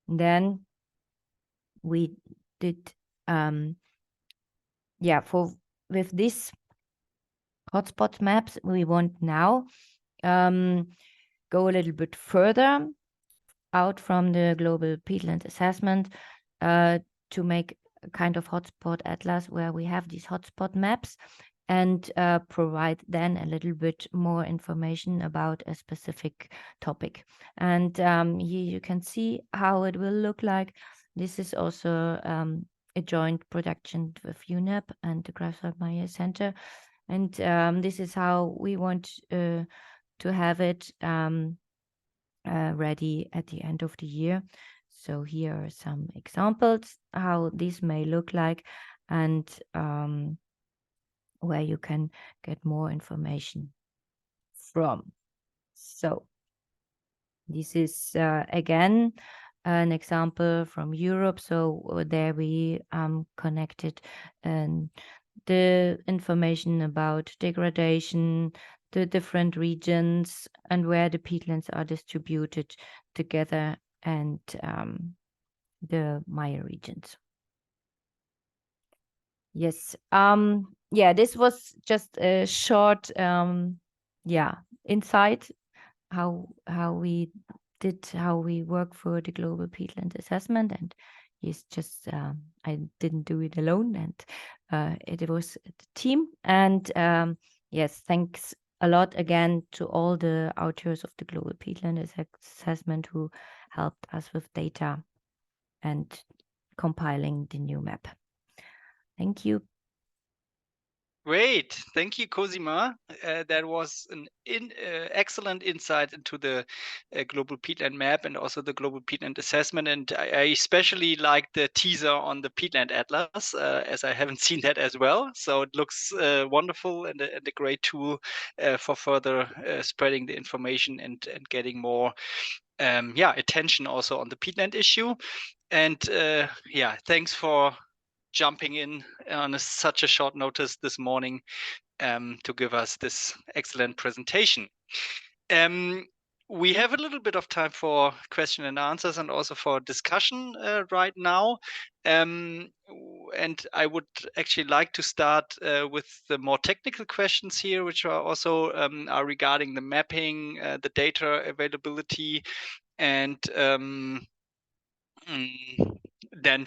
then we did, with this hotspot maps, we want now go a little bit further out from the Global Peatland Assessment to make a kind of hotspot atlas where we have these hotspot maps and provide then a little bit more information about a specific topic. And here you can see how it will look like. This is also a joint production with UNEP and the Greifswald Mire Centre. And this is how we want to have it ready at the end of the year. So here are some examples how this may look like, and where you can get more information from. So this is again an example from Europe. So there we connected the information about degradation, the different regions, and where the peatlands are distributed together, and the Mire regions. Yes. This was just a short insight how we work for the Global Peatland Assessment. And it's just I didn't do it alone, and it was a team. And yes, thanks a lot again to all the authors of the Global Peatland Assessment who helped us with data and compiling the new map. Thank you. Great, thank you, Cosima. That was an excellent insight into the Global Peatland Map and also the Global Peatland Assessment. And I especially like the teaser on the Peatland Atlas, as I haven't seen that as well. So it looks wonderful and a great tool for further spreading the information and getting more attention also on the peatland issue. And thanks for jumping in on such a short notice this morning to give us this excellent presentation. We have a little bit of time for question and answers and also for discussion right now. And I would actually like to start with the more technical questions here, which are also are regarding the mapping, the data availability, and then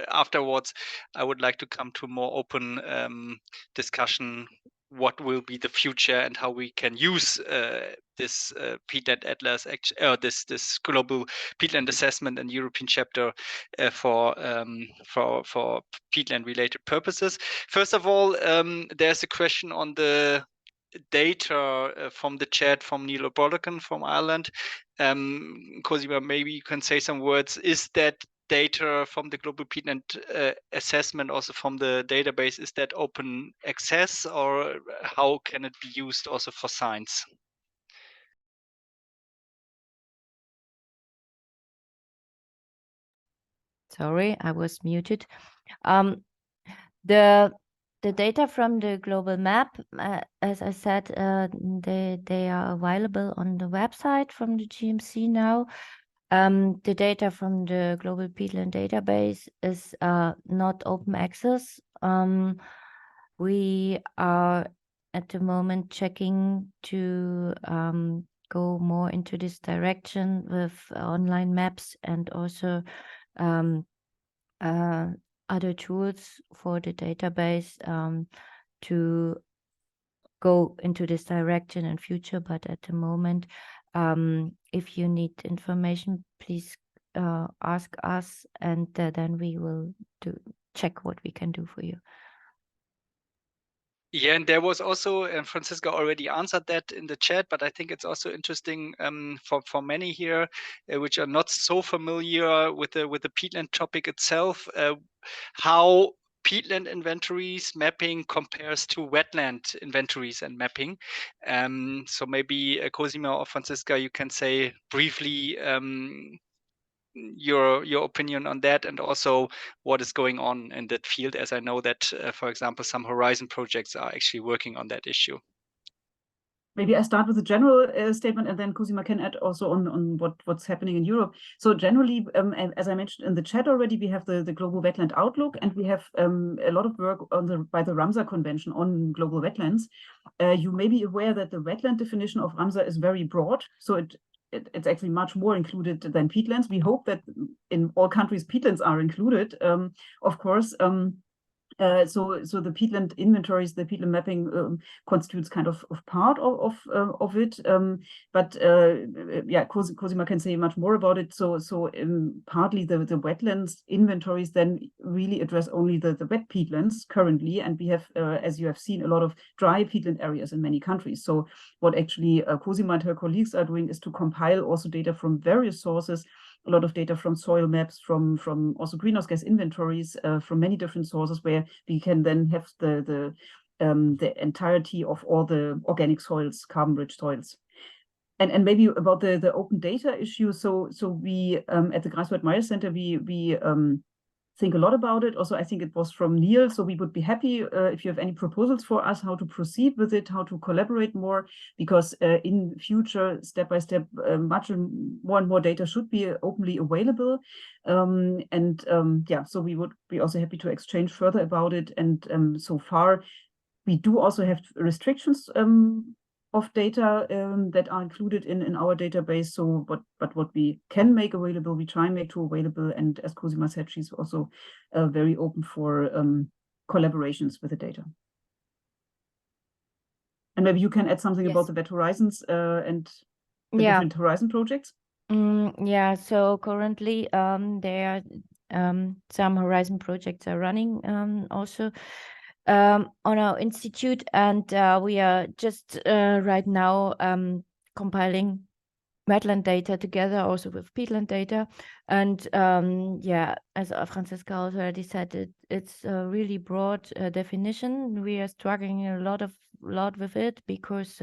afterwards, I would like to come to a more open discussion. What will be the future and how we can use this peatland atlas, this global peatland assessment and European chapter for peatland related purposes. First of all, there's a question on the data from the chat from Neil O'Brien from Ireland. Cosima, maybe you can say some words. Is that data from the Global Peatland Assessment, also from the database, is that open access, or how can it be used also for science? Sorry, I was muted. The data from the global map, as I said, they are available on the website from the GMC now. The data from the Global Peatland database is not open access. We are at the moment checking to go more into this direction with online maps and also other tools for the database to go into this direction in future. But at the moment, if you need information, please ask us, and then we will check what we can do for you. Yeah, and there was also, and Franziska already answered that in the chat, but I think it's also interesting for many here which are not so familiar with the peatland topic itself, how peatland inventories mapping compares to wetland inventories and mapping. So maybe Cosima or Franziska, you can say briefly your opinion on that, and also what is going on in that field, as I know that, for example, some Horizon projects are actually working on that issue. Maybe I start with a general statement, and then Cosima can add also on what's happening in Europe. So generally, as I mentioned in the chat already, we have the Global Wetland Outlook, and we have a lot of work by the Ramsar Convention on global wetlands. You may be aware that the wetland definition of Ramsar is very broad, so it's actually much more included than peatlands. We hope that in all countries peatlands are included, of course. So the peatland inventories, the peatland mapping constitutes kind of part of it. But yeah, Cosima can say much more about it. So partly the wetlands inventories then really address only the wet peatlands currently, and we have, as you have seen, a lot of dry peatland areas in many countries. So what actually Cosima and her colleagues are doing is to compile also data from various sources, a lot of data from soil maps, from also greenhouse gas inventories, from many different sources, where we can then have the entirety of all the organic soils, carbon-rich soils. And maybe about the open data issue. So we at the Greifswald Mire Centre we think a lot about it. Also, I think it was from Neil. So we would be happy if you have any proposals for us, how to proceed with it, how to collaborate more, because in future, step by step, more and more data should be openly available. Yeah, so we would be also happy to exchange further about it. And so far, we do also have restrictions of data that are included in our database. So, but what we can make available, we try and make available. And as Cosima said, she's also very open for collaborations with the data. And maybe you can add something about the Wet Horizons and the different Horizon projects. Yeah, so currently there are some Horizon projects are running also on our institute, and we are just right now compiling wetland data together also with peatland data. And yeah, as Franziska already said, it's a really broad definition. We are struggling a lot with it because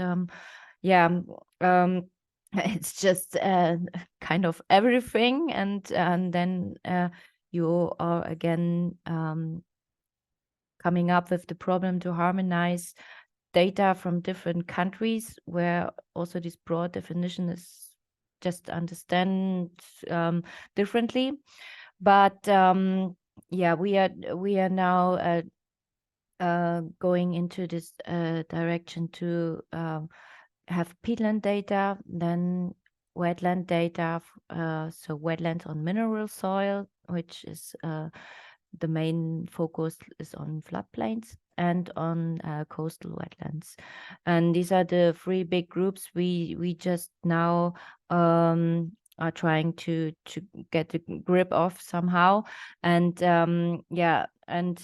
it's just kind of everything, and then you are again coming up with the problem to harmonize data from different countries, where also this broad definition is just understand differently. But yeah, we are now going into this direction to have peatland data, then wetland data, so wetlands on mineral soil, which is the main focus is on floodplains, and on coastal wetlands. And these are the three big groups we just now are trying to get the grip of somehow. And yeah, and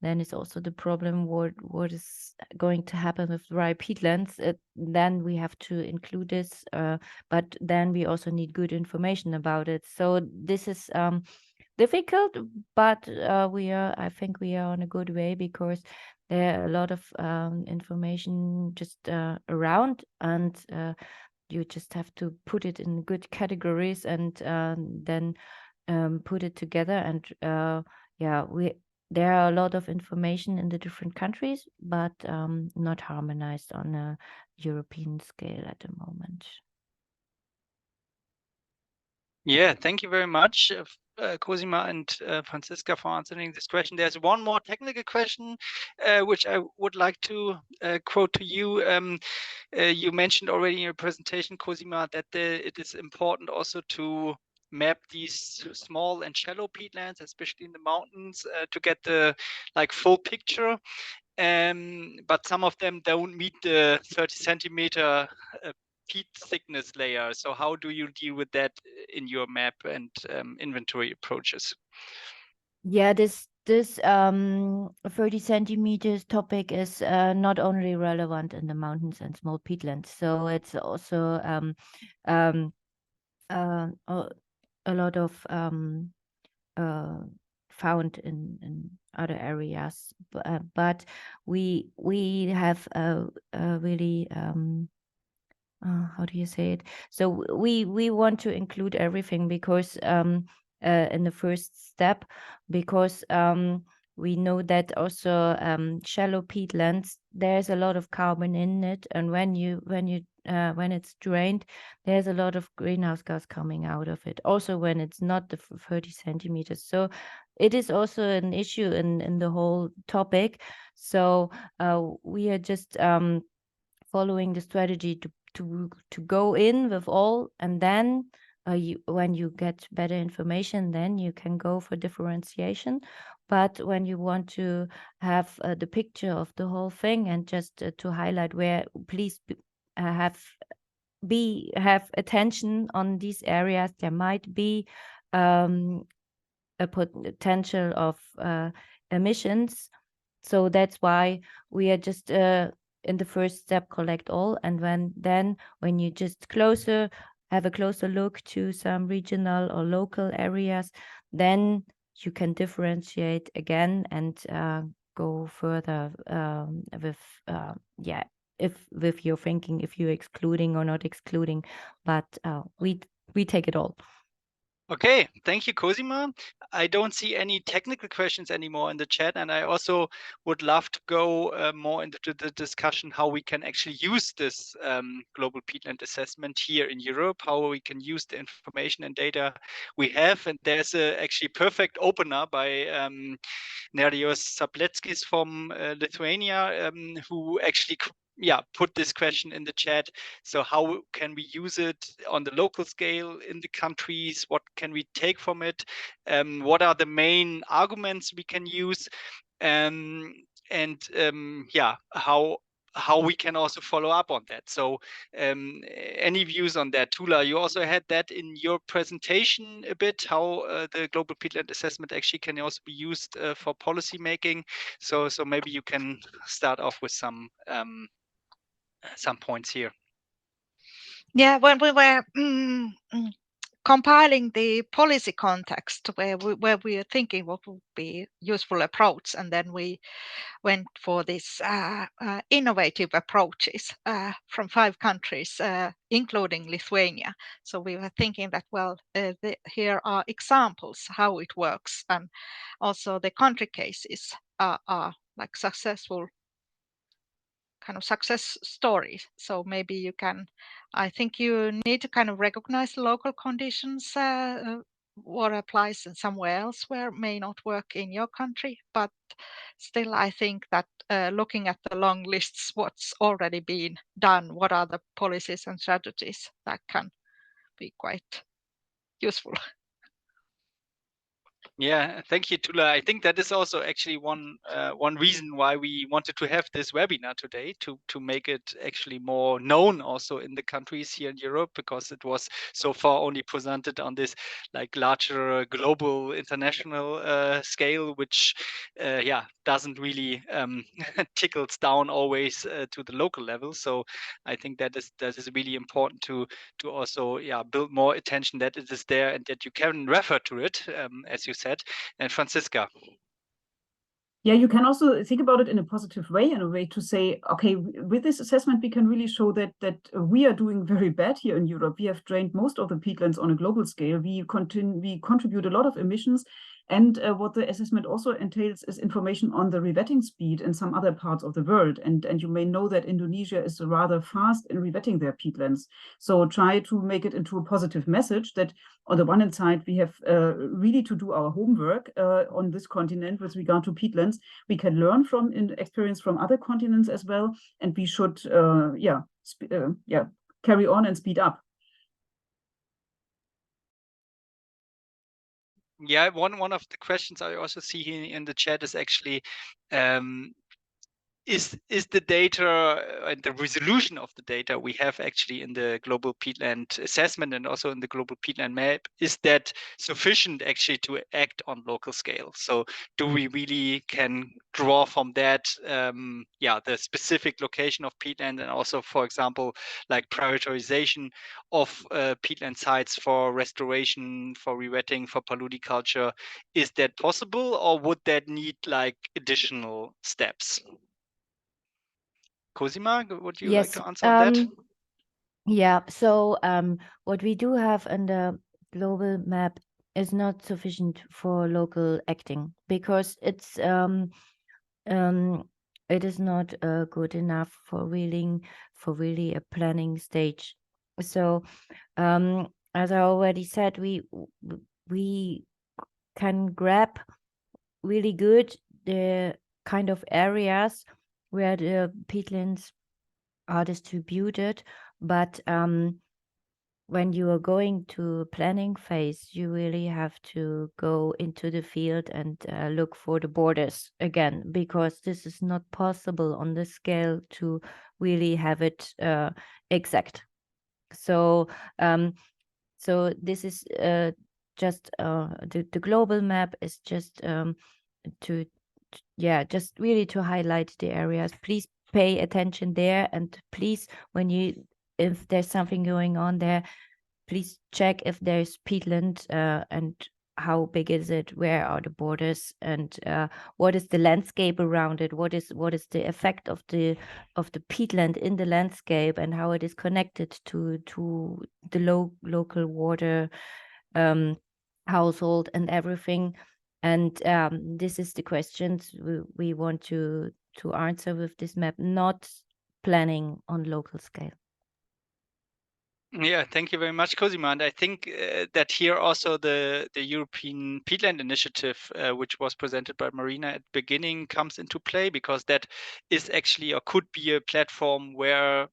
then it's also the problem what is going to happen with dry peatlands. Then we have to include this, but then we also need good information about it. So this is difficult, but I think we are on a good way, because there are a lot of information just around, and you just have to put it in good categories and then put it together. And yeah, there are a lot of information in the different countries, but not harmonized on a European scale at the moment. Yeah, thank you very much, Cosima and Franziska, for answering this question. There's one more technical question, which I would like to quote to you. You mentioned already in your presentation, Cosima, that it is important also to map these small and shallow peatlands, especially in the mountains, to get the full picture. But some of them don't meet the 30 centimeter peat thickness layer. So how do you deal with that in your map and inventory approaches? Yeah, this 30 centimeters topic is not only relevant in the mountains and small peatlands. So it's also a lot of found in other areas, but we have a really how do you say it? So we want to include everything because in the first step, because we know that also shallow peatlands, there's a lot of carbon in it, and when it's drained, there's a lot of greenhouse gas coming out of it. Also, when it's not the 30 centimeters, so it is also an issue in the whole topic. So we are just following the strategy to go in with all, and then when you get better information, then you can go for differentiation. But when you want to have the picture of the whole thing and just to highlight where, please have attention on these areas, there might be a potential of emissions. So that's why we are just in the first step collect all, and when you just have a closer look to some regional or local areas, then you can differentiate again and go further with with your thinking, if you're excluding or not excluding, but we take it all. Okay, thank you, Cosima. I don't see any technical questions anymore in the chat, and I also would love to go more into the discussion how we can actually use this global peatland assessment here in Europe, how we can use the information and data we have. And there's a actually perfect opener by Nerijos Sapletskis from Lithuania, who actually put this question in the chat. So how can we use it on the local scale in the countries? What can we take from it? What are the main arguments we can use? How we can also follow up on that. So any views on that? Tula, you also had that in your presentation a bit, how the Global Peatland Assessment actually can also be used for policy making. So maybe you can start off with some points here. Yeah, when we were compiling the policy context, where we are thinking what would be useful approach, and then we went for this innovative approaches from 5 countries, including Lithuania. So we were thinking that, well, here are examples how it works, and also the country cases are like successful kind of success stories. So maybe you can, I think you need to kind of recognize the local conditions, what applies in somewhere else where may not work in your country. But still, I think that looking at the long lists, what's already been done, what are the policies and strategies, that can be quite useful. Yeah, thank you, Tula. I think that is also actually one reason why we wanted to have this webinar today, to make it actually more known also in the countries here in Europe, because it was so far only presented on this like larger global international scale, which doesn't really tickles down always to the local level. So I think that is really important to also build more attention that it is there and that you can refer to it, as you said. And Franziska. Yeah, you can also think about it in a positive way, in a way to say, okay, with this assessment, we can really show that we are doing very bad here in Europe. We have drained most of the peatlands on a global scale. We contribute a lot of emissions. And what the assessment also entails is information on the revetting speed in some other parts of the world. And you may know that Indonesia is rather fast in revetting their peatlands. So try to make it into a positive message that on the one hand side, we have really to do our homework on this continent with regard to peatlands. We can learn from experience from other continents as well. And we should, carry on and speed up. Yeah, one of the questions I also see here in the chat is actually, is the data and the resolution of the data we have actually in the Global Peatland Assessment and also in the Global Peatland Map, is that sufficient actually to act on local scale? So do we really can draw from that, the specific location of peatland, and also, for example, like prioritization of peatland sites for restoration, for rewetting, for paludiculture? Is that possible, or would that need like additional steps? Cosima, would you like to answer on that? Yeah, so what we do have in the global map is not sufficient for local acting, because it is not good enough for really a planning stage. So as I already said, we can grab really good the kind of areas where the peatlands are distributed, but when you are going to planning phase, you really have to go into the field and look for the borders again, because this is not possible on the scale to really have it exact. So so this is just the global map is just just really to highlight the areas. Please pay attention there, and please, if there's something going on there, please check if there's peatland and how big is it, where are the borders, and what is the landscape around it, what is the effect of the peatland in the landscape, and how it is connected to the local water household and everything. And this is the questions we want to answer with this map, not planning on local scale. Yeah, thank you very much, Cosima. And I think that here also the European Peatland Initiative, which was presented by Marina at the beginning, comes into play, because that is actually, or could be, a platform where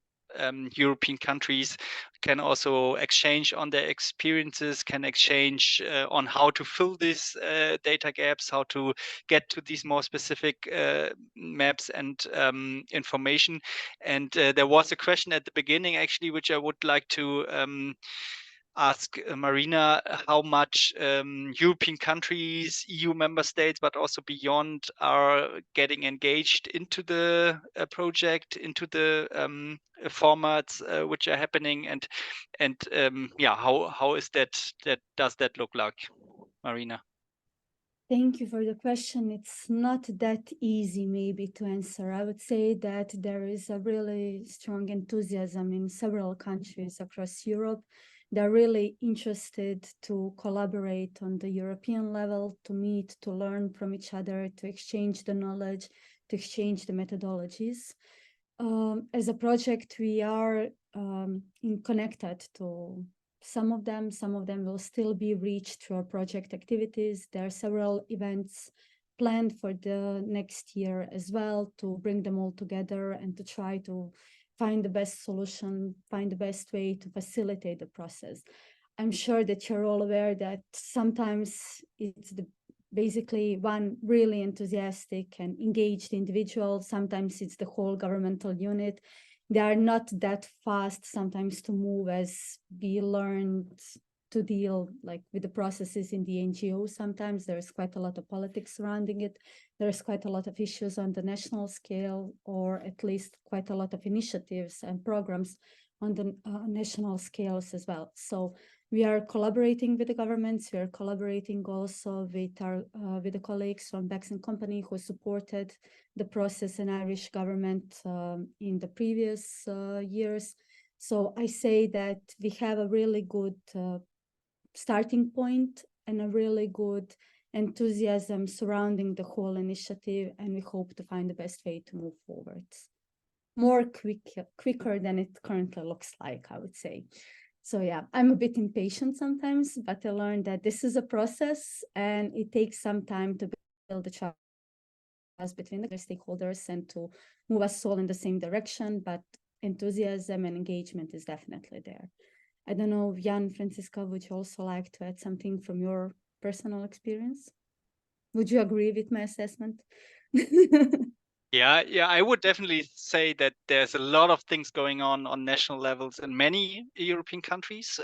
European countries can also exchange on their experiences, can exchange on how to fill these data gaps, how to get to these more specific maps and information. And there was a question at the beginning, actually, which I would like to ask Marina, how much European countries, EU member states, but also beyond, are getting engaged into the project, into the formats which are happening, and how is that does that look like, Marina? Thank you for the question. It's not that easy maybe to answer. I would say that there is a really strong enthusiasm in several countries across Europe. They're really interested to collaborate on the European level, to meet, to learn from each other, to exchange the knowledge, to exchange the methodologies. As a project, we are connected to some of them will still be reached through our project activities. There are several events planned for the next year as well, to bring them all together and to try to find the best solution, find the best way to facilitate the process. I'm sure that you're all aware that sometimes it's basically one really enthusiastic and engaged individual. Sometimes it's the whole governmental unit. They are not that fast sometimes to move, as we learned to deal with the processes in the NGO. Sometimes there's quite a lot of politics surrounding it. There's quite a lot of issues on the national scale, or at least quite a lot of initiatives and programs on the national scales as well. So we are collaborating with the governments. We are collaborating also with the colleagues from Becks & Company, who supported the process in Irish government in the previous years. So I say that we have a really good starting point and a really good enthusiasm surrounding the whole initiative, and we hope to find the best way to move forward. More quicker than it currently looks like, I would say. So yeah, I'm a bit impatient sometimes, but I learned that this is a process and it takes some time to build the trust between the stakeholders and to move us all in the same direction, but enthusiasm and engagement is definitely there. I don't know, Jan, Francisca, would you also like to add something from your personal experience? Would you agree with my assessment? Yeah, I would definitely say that there's a lot of things going on national levels in many European countries.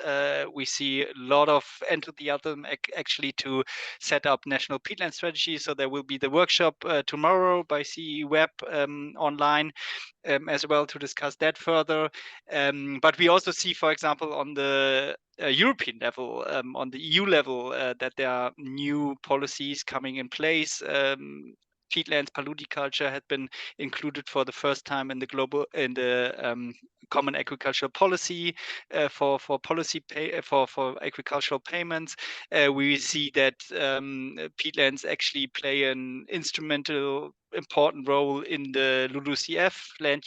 We see a lot of enthusiasm actually to set up national peatland strategies. So there will be the workshop tomorrow by CEEweb online as well to discuss that further. But we also see, for example, on the European level, on the EU level, that there are new policies coming in place. Peatlands, paludiculture had been included for the first time in the common agricultural policy for agricultural payments. We see that peatlands actually play an instrumental important role in the LULUCF, land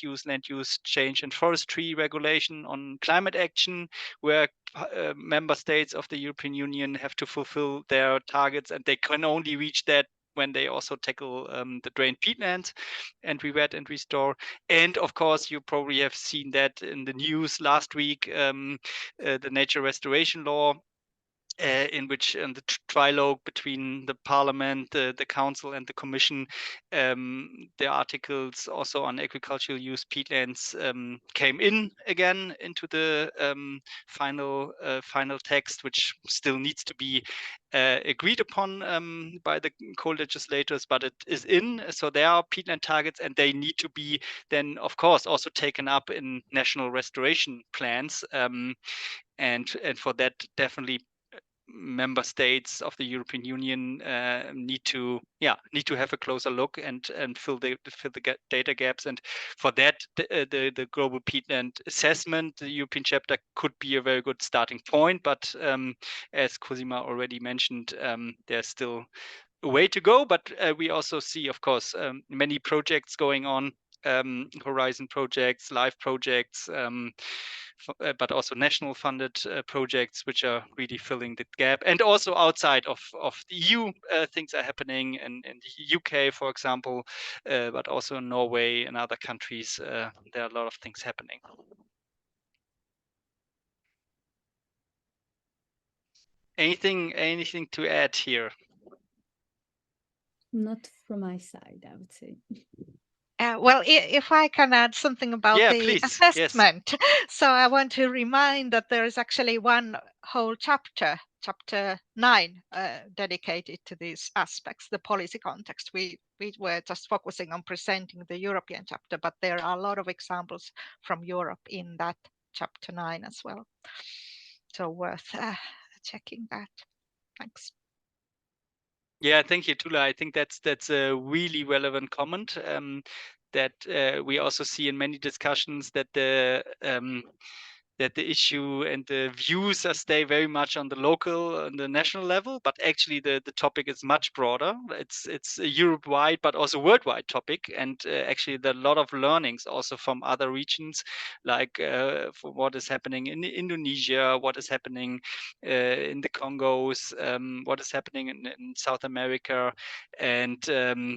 use change and forestry regulation on climate action, where member states of the European Union have to fulfill their targets, and they can only reach that when they also tackle the drained peatlands and re-wet and restore. And of course, you probably have seen that in the news last week, the nature restoration law, in which the trilogue between the Parliament, the Council, and the Commission, the articles also on agricultural use peatlands came in again into the final text, which still needs to be agreed upon by the co-legislators, but it is in. So there are peatland targets, and they need to be then, of course, also taken up in national restoration plans. And for that, definitely member states of the European Union need to have a closer look and fill the data gaps. And for that, the Global Peatland Assessment, the European chapter, could be a very good starting point. But as Cosima already mentioned, there's still a way to go. But we also see, of course, many projects going on, Horizon projects, LIFE projects, but also national funded projects, which are really filling the gap. And also outside of the EU, things are happening in the UK, for example, but also in Norway and other countries. There are a lot of things happening. Anything to add here? Not from my side, I would say. Well, if I can add something about the please. assessment. Yes. So I want to remind that there is actually one whole chapter 9, dedicated to these aspects, the policy context. We were just focusing on presenting the European chapter, but there are a lot of examples from Europe in that chapter 9 as well. So worth checking that. Thanks. Yeah, thank you, Tula. I think that's a really relevant comment that we also see in many discussions, that the issue and the views stay very much on the local and the national level, but actually the topic is much broader. It's a Europe-wide but also worldwide topic, and actually there are a lot of learnings also from other regions, like for what is happening in Indonesia, what is happening in the Congos, what is happening in South America. And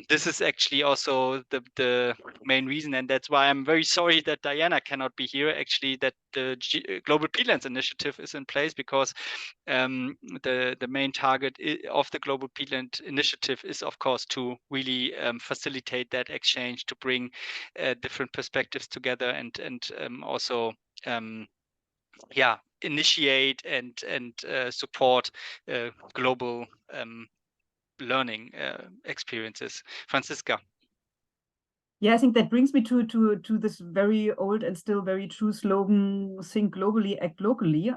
this is actually also the main reason, and that's why I'm very sorry that Diana cannot be here, actually, that the Global Peatlands Initiative is in place, because the main target of the Global Peatland Initiative is, of course, to really facilitate that exchange, to bring different perspectives together, and also initiate and support global learning experiences. Franziska. Yeah, I think that brings me to this very old and still very true slogan: think globally, act locally.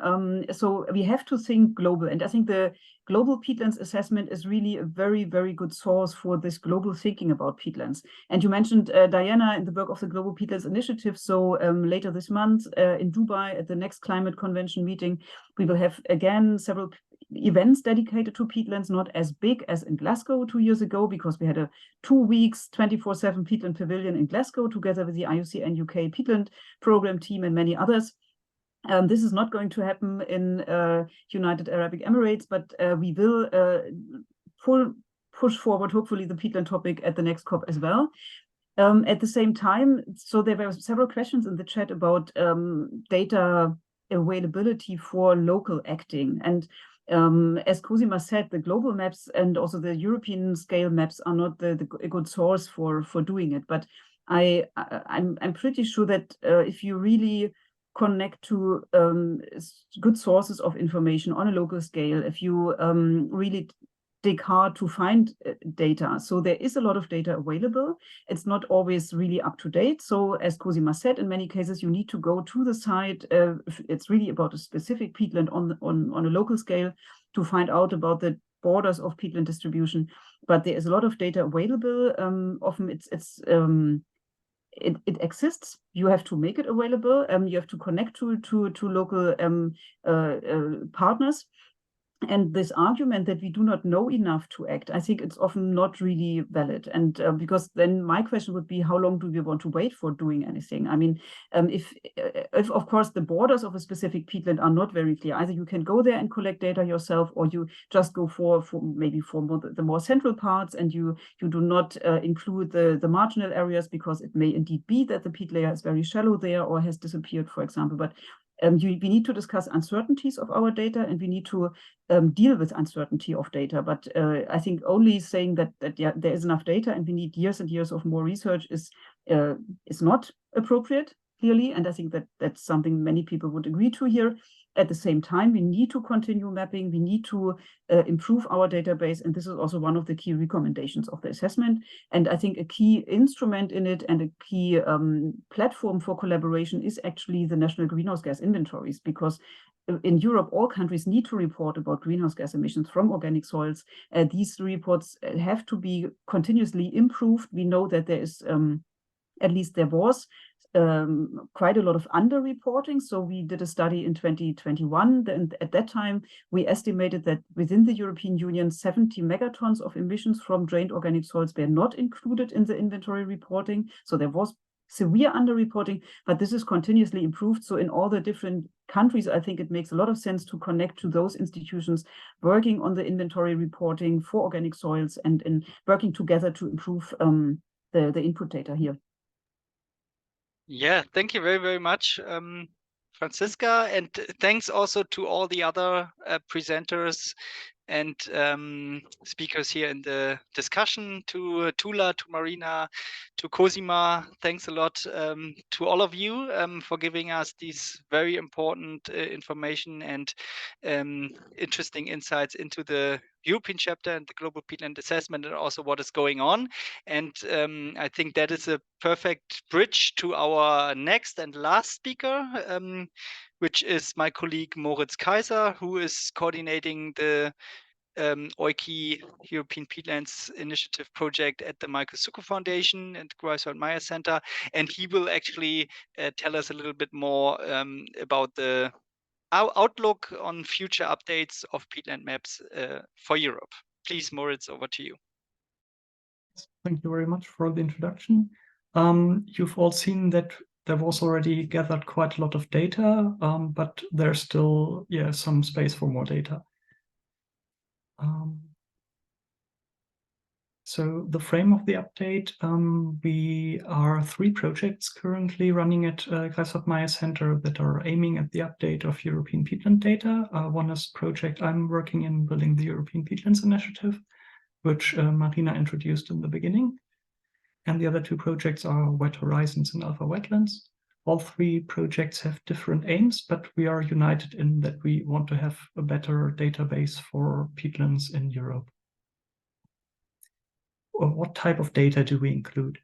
So we have to think global, and I think the Global Peatlands Assessment is really a very, very good source for this global thinking about peatlands. And you mentioned Diana in the work of the Global Peatlands Initiative. So later this month in Dubai at the next climate convention meeting, we will have again several events dedicated to peatlands, not as big as in Glasgow 2 years ago, because we had a 2 weeks 24/7 peatland pavilion in Glasgow together with the IUCN UK Peatland program team and many others. This is not going to happen in United Arab Emirates, but we will push forward, hopefully, the peatland topic at the next COP as well. At the same time, so there were several questions in the chat about data availability for local acting. And As Cosima said, the global maps and also the European scale maps are not a good source for doing it. But I'm pretty sure that if you really connect to good sources of information on a local scale, if you really dig hard to find data. So there is a lot of data available. It's not always really up to date. So as Cosima said, in many cases, you need to go to the site. It's really about a specific peatland on a local scale to find out about the borders of peatland distribution. But there is a lot of data available. Often it exists. You have to make it available. You have to connect to local partners. And this argument that we do not know enough to act, I think it's often not really valid. And because then my question would be, how long do we want to wait for doing anything? I mean, if of course the borders of a specific peatland are not very clear, either you can go there and collect data yourself, or you just go for the more central parts, and you do not include the marginal areas, because it may indeed be that the peat layer is very shallow there or has disappeared, for example. But we need to discuss uncertainties of our data, and we need to deal with uncertainty of data. But I think only saying that yeah, there is enough data and we need years and years of more research is not appropriate, clearly. And I think that that's something many people would agree to here. At the same time, we need to continue mapping. We need to improve our database. And this is also one of the key recommendations of the assessment. And I think a key instrument in it and a key platform for collaboration is actually the national greenhouse gas inventories, because in Europe, all countries need to report about greenhouse gas emissions from organic soils. These reports have to be continuously improved. We know that there is, at least there was, quite a lot of underreporting. So we did a study in 2021, and at that time we estimated that within the European Union, 70 megatons of emissions from drained organic soils were not included in the inventory reporting. So there was severe underreporting, but this is continuously improved. So in all the different countries, I think it makes a lot of sense to connect to those institutions working on the inventory reporting for organic soils, and working together to improve the input data here. Yeah, thank you very, very much, Franziska, and thanks also to all the other presenters and speakers here in the discussion, to Tula, to Marina, to Cosima. Thanks a lot to all of you for giving us these very important information and interesting insights into the European chapter and the Global Peatland Assessment, and also what is going on. And I think that is a perfect bridge to our next and last speaker, which is my colleague Moritz Kaiser, who is coordinating the EUKI European Peatlands Initiative project at the Michael Succow Foundation and Greifswald Mire Centre. And he will actually tell us a little bit more about the outlook on future updates of peatland maps for Europe. Please, Moritz, over to you. Thank you very much for the introduction. You've all seen that there was already gathered quite a lot of data, but there's still some space for more data. So the frame of the update, we are 3 projects currently running at Greifswald Mire Centre that are aiming at the update of European peatland data. One is a project I'm working in, building the European Peatlands Initiative, which Marina introduced in the beginning. And the other 2 projects are Wet Horizons and Alpha Wetlands. All 3 projects have different aims, but we are united in that we want to have a better database for peatlands in Europe. What type of data do we include?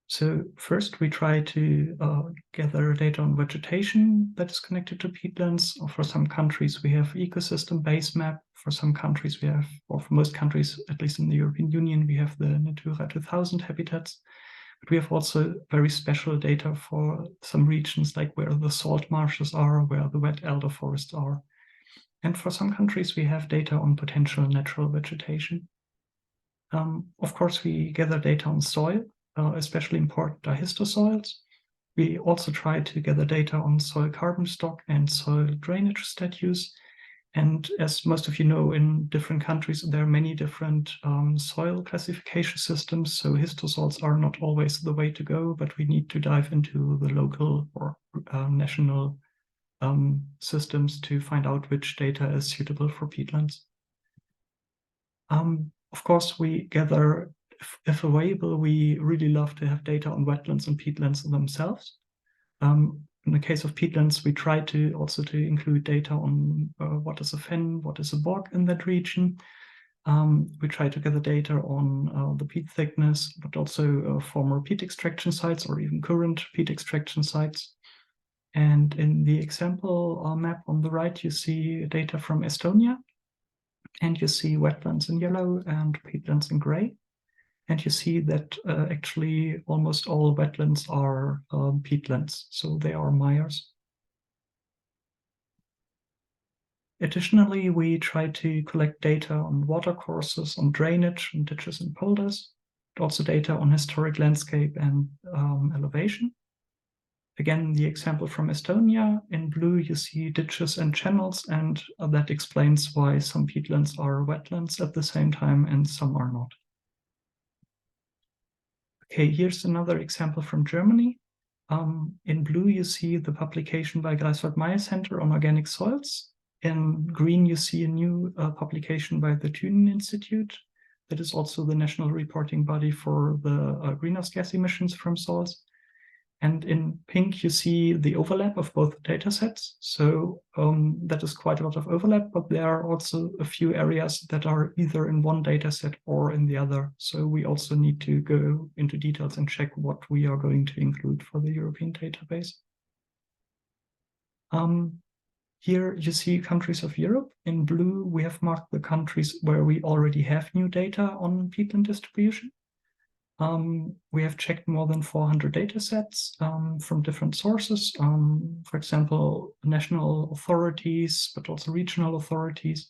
So first, we try to gather data on vegetation that is connected to peatlands. For some countries, we have ecosystem-based map. For some countries, we have, or for most countries, at least in the European Union, we have the Natura 2000 habitats. But we have also very special data for some regions, like where the salt marshes are, where the wet elder forests are. And for some countries, we have data on potential natural vegetation. Of course, we gather data on soil, especially important are histosoils. We also try to gather data on soil carbon stock and soil drainage status. And as most of you know, in different countries, there are many different soil classification systems. So histosoils are not always the way to go, but we need to dive into the local or national systems to find out which data is suitable for peatlands. Of course, we gather, if available, we really love to have data on wetlands and peatlands themselves. In the case of peatlands, we try to also include data on what is a fen, what is a bog in that region. We try to gather data on the peat thickness, but also former peat extraction sites or even current peat extraction sites. And in the example map on the right, you see data from Estonia, and you see wetlands in yellow and peatlands in gray. And you see that actually almost all wetlands are peatlands, so they are mires. Additionally, we try to collect data on watercourses, on drainage, on ditches and polders, but also data on historic landscape and elevation. Again, the example from Estonia, in blue you see ditches and channels, and that explains why some peatlands are wetlands at the same time and some are not. Okay, here's another example from Germany. In blue you see the publication by Greifswald Mire Centre on organic soils. In green you see a new publication by the Thünen Institute. That is also the national reporting body for the greenhouse gas emissions from soils. And in pink, you see the overlap of both data sets. So that is quite a lot of overlap, but there are also a few areas that are either in one data set or in the other. So we also need to go into details and check what we are going to include for the European database. Here you see countries of Europe. In blue, we have marked the countries where we already have new data on peatland distribution. We have checked more than 400 data sets from different sources, for example, national authorities, but also regional authorities,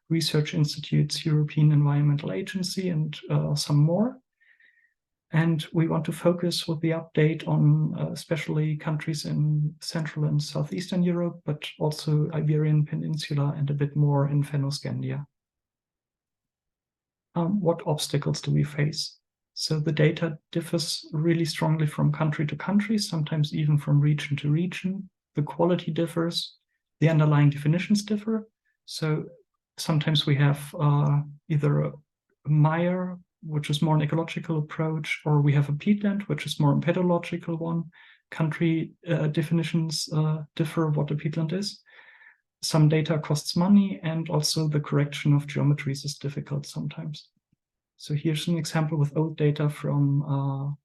research institutes, European Environmental Agency, and some more. And we want to focus with the update on especially countries in Central and Southeastern Europe, but also Iberian Peninsula and a bit more in Fennoscandia. What obstacles do we face? So the data differs really strongly from country to country, sometimes even from region to region. The quality differs, the underlying definitions differ. So sometimes we have either a mire, which is more an ecological approach, or we have a peatland, which is more a pedological one. Country definitions differ what a peatland is. Some data costs money, and also the correction of geometries is difficult sometimes. So here's an example with old data from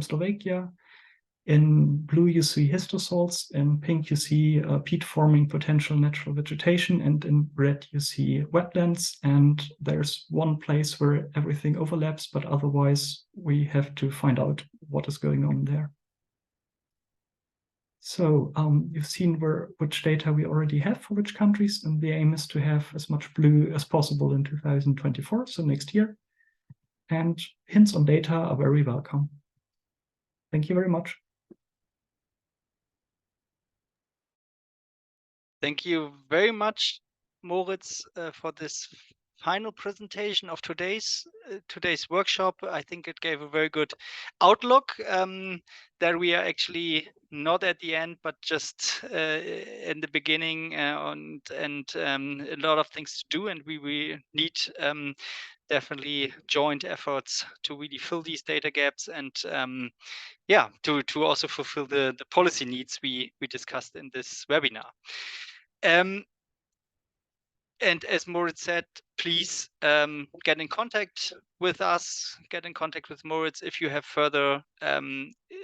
Slovakia. In blue, you see histosalts. In pink, you see peat forming potential natural vegetation. And in red, you see wetlands. And there's one place where everything overlaps, but otherwise we have to find out what is going on there. So you've seen which data we already have for which countries. And the aim is to have as much blue as possible in 2024, so next year. And hints on data are very welcome. Thank you very much. Thank you very much, Moritz, for this final presentation of today's workshop. I think it gave a very good outlook that we are actually not at the end, but just in the beginning, and a lot of things to do, and we need definitely joint efforts to really fill these data gaps and yeah, to also fulfill the policy needs we discussed in this webinar. And as Moritz said, please get in contact with us, get in contact with Moritz if you have further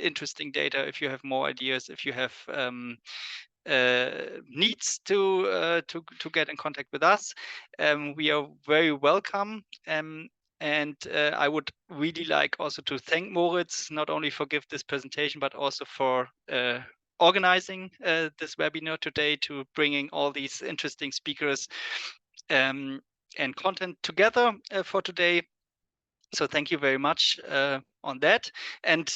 interesting data, if you have more ideas, if you have needs to get in contact with us. We are very welcome. And I would really like also to thank Moritz, not only for giving this presentation, but also for organizing this webinar today, to bringing all these interesting speakers and content together for today. So thank you very much on that. And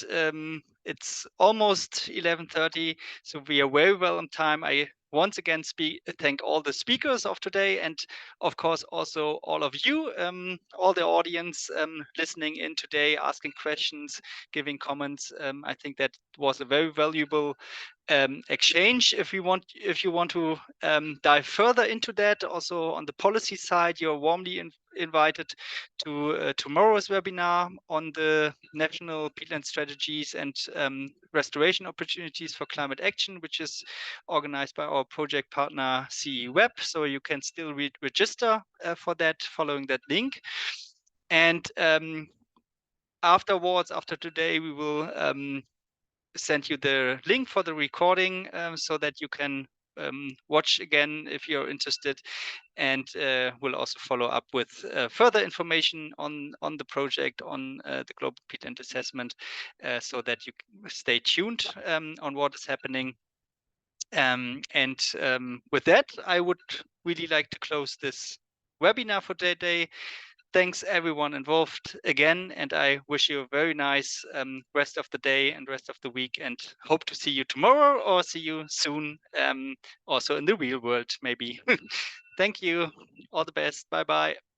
it's almost 11:30, so we are very well on time. I once again thank all the speakers of today, and of course also all of you, all the audience listening in today, asking questions, giving comments. I think that was a very valuable exchange. If you want to dive further into that, also on the policy side, you're warmly invited to tomorrow's webinar on the national peatland strategies and restoration opportunities for climate action, which is organized by our project partner CEEweb. So you can still register for that following that link. And afterwards, after today, we will send you the link for the recording so that you can watch again if you're interested, and we'll also follow up with further information on the project, on the Global Peatland Assessment, so that you stay tuned on what is happening. With that, I would really like to close this webinar for today. Thanks everyone involved again, and I wish you a very nice rest of the day and rest of the week, and hope to see you tomorrow or see you soon, also in the real world maybe. Thank you. All the best. Bye bye.